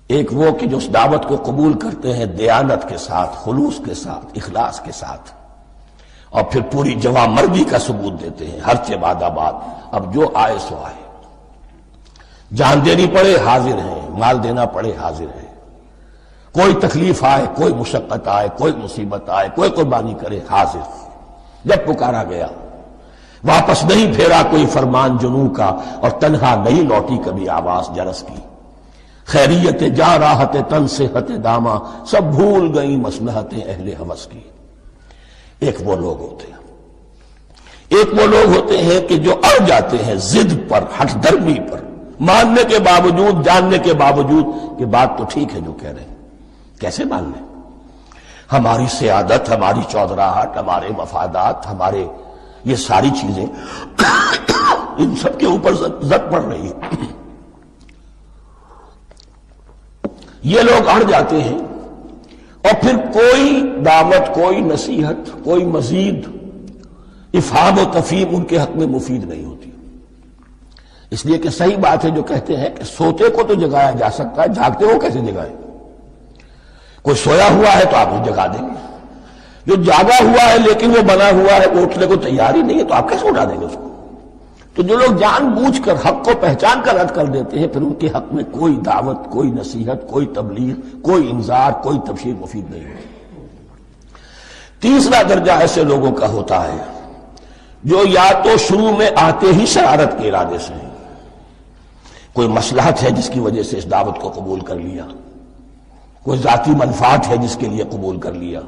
ایک وہ کہ جو اس دعوت کو قبول کرتے ہیں دیانت کے ساتھ، خلوص کے ساتھ، اخلاص کے ساتھ، اور پھر پوری جواں مردی کا ثبوت دیتے ہیں، ہر چہ بعد آباد، اب جو آئے سو آئے، جان دینی پڑے حاضر ہیں، مال دینا پڑے حاضر ہیں، کوئی تکلیف آئے، کوئی مشقت آئے، کوئی مصیبت آئے، کوئی قربانی کرے حاضر۔ جب پکارا گیا واپس نہیں پھیرا کوئی فرمان جنوں کا، اور تنہا نہیں لوٹی کبھی آواز جرس کی۔ خیریت جا راحت تن صحت داما، سب بھول گئی مصلحت اہل ہوس کی۔ ایک وہ لوگ ہوتے ہیں، ایک وہ لوگ ہوتے ہیں کہ جو اڑ جاتے ہیں ضد پر، ہٹ درمی پر، ماننے کے باوجود، جاننے کے باوجود کہ بات تو ٹھیک ہے جو کہہ رہے ہیں، کیسے مان لیں؟ ہماری سیادت، ہماری چودراہٹ، ہمارے مفادات، ہمارے یہ ساری چیزیں ان سب کے اوپر زد پڑ رہی ہے۔ یہ لوگ اڑ جاتے ہیں، اور پھر کوئی دعوت، کوئی نصیحت، کوئی مزید افہام و تفہیم ان کے حق میں مفید نہیں ہوتی۔ اس لیے کہ صحیح بات ہے جو کہتے ہیں کہ سوتے کو تو جگایا جا سکتا ہے، جاگتے ہو کیسے جگائے؟ کوئی سویا ہوا ہے تو آپ اسے جگا دیں گے، جو جاگا ہوا ہے لیکن وہ بنا ہوا ہے، وہ اٹھنے کو تیار ہی نہیں ہے، تو آپ کیسے اٹھا دیں گے اس کو؟ تو جو لوگ جان بوجھ کر حق کو پہچان کر رد کر دیتے ہیں، پھر ان کے حق میں کوئی دعوت، کوئی نصیحت، کوئی تبلیغ، کوئی انذار، کوئی تبشیر مفید نہیں ہوتی۔ تیسرا درجہ ایسے لوگوں کا ہوتا ہے جو یا تو شروع میں آتے ہی شرارت کے ارادے سے ہیں، کوئی مصلحت ہے جس کی وجہ سے اس دعوت کو قبول کر لیا، کوئی ذاتی منفعت ہے جس کے لیے قبول کر لیا،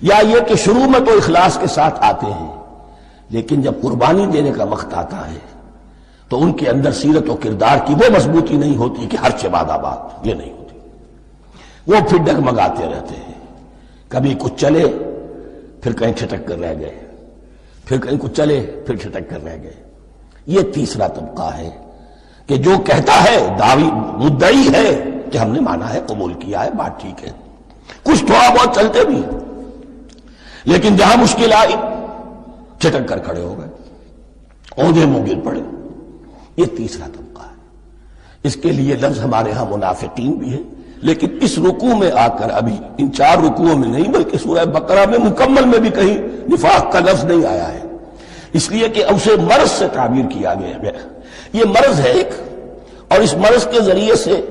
یا یہ کہ شروع میں تو اخلاص کے ساتھ آتے ہیں لیکن جب قربانی دینے کا وقت آتا ہے تو ان کے اندر سیرت و کردار کی وہ مضبوطی نہیں ہوتی کہ ہر باد آباد، یہ نہیں ہوتی، وہ پھر ڈگمگاتے رہتے ہیں، کبھی کچھ چلے پھر کہیں چھٹک کر رہ گئے، پھر کہیں کچھ چلے پھر چھٹک کر رہ گئے۔ یہ تیسرا طبقہ ہے کہ جو کہتا ہے، دعوی مدعی ہے کہ ہم نے مانا ہے، قبول کیا ہے، بات ٹھیک ہے، کچھ تھوڑا بہت چلتے بھی ہیں، لیکن جہاں مشکل آئی چھٹک کر کھڑے ہو گئے، اونگے منہ گر پڑے۔ یہ تیسرا طبقہ ہے۔ اس کے لیے لفظ ہمارے ہاں منافقین بھی ہے، لیکن اس رکوع میں آ کر ابھی ان 4 رکوعوں میں نہیں بلکہ سورہ بقرہ میں مکمل میں بھی کہیں نفاق کا لفظ نہیں آیا ہے، اس لیے کہ اسے مرض سے تعبیر کیا گیا ہے۔ یہ مرض ہے ایک، اور اس مرض کے ذریعے سے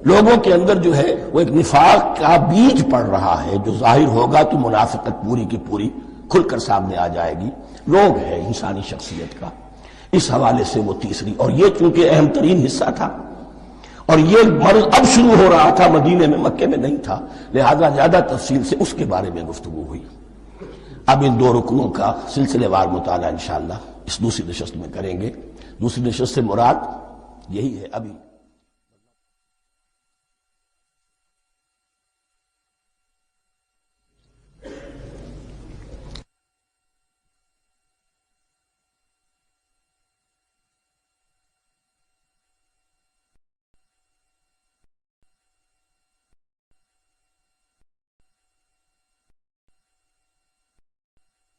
لوگوں کے اندر جو ہے وہ ایک نفاق کا بیج پڑ رہا ہے، جو ظاہر ہوگا تو منافقت پوری کی پوری کھل کر سامنے آ جائے گی۔ روگ ہے انسانی شخصیت کا، اس حوالے سے وہ تیسری، اور یہ چونکہ اہم ترین حصہ تھا اور یہ مرض اب شروع ہو رہا تھا، مدینے میں، مکے میں نہیں تھا، لہذا زیادہ تفصیل سے اس کے بارے میں گفتگو ہوئی۔ اب ان 2 رکوعوں کا سلسلے وار مطالعہ انشاءاللہ اس دوسری نشست میں کریں گے۔ دوسری نشست سے مراد یہی ہے ابھی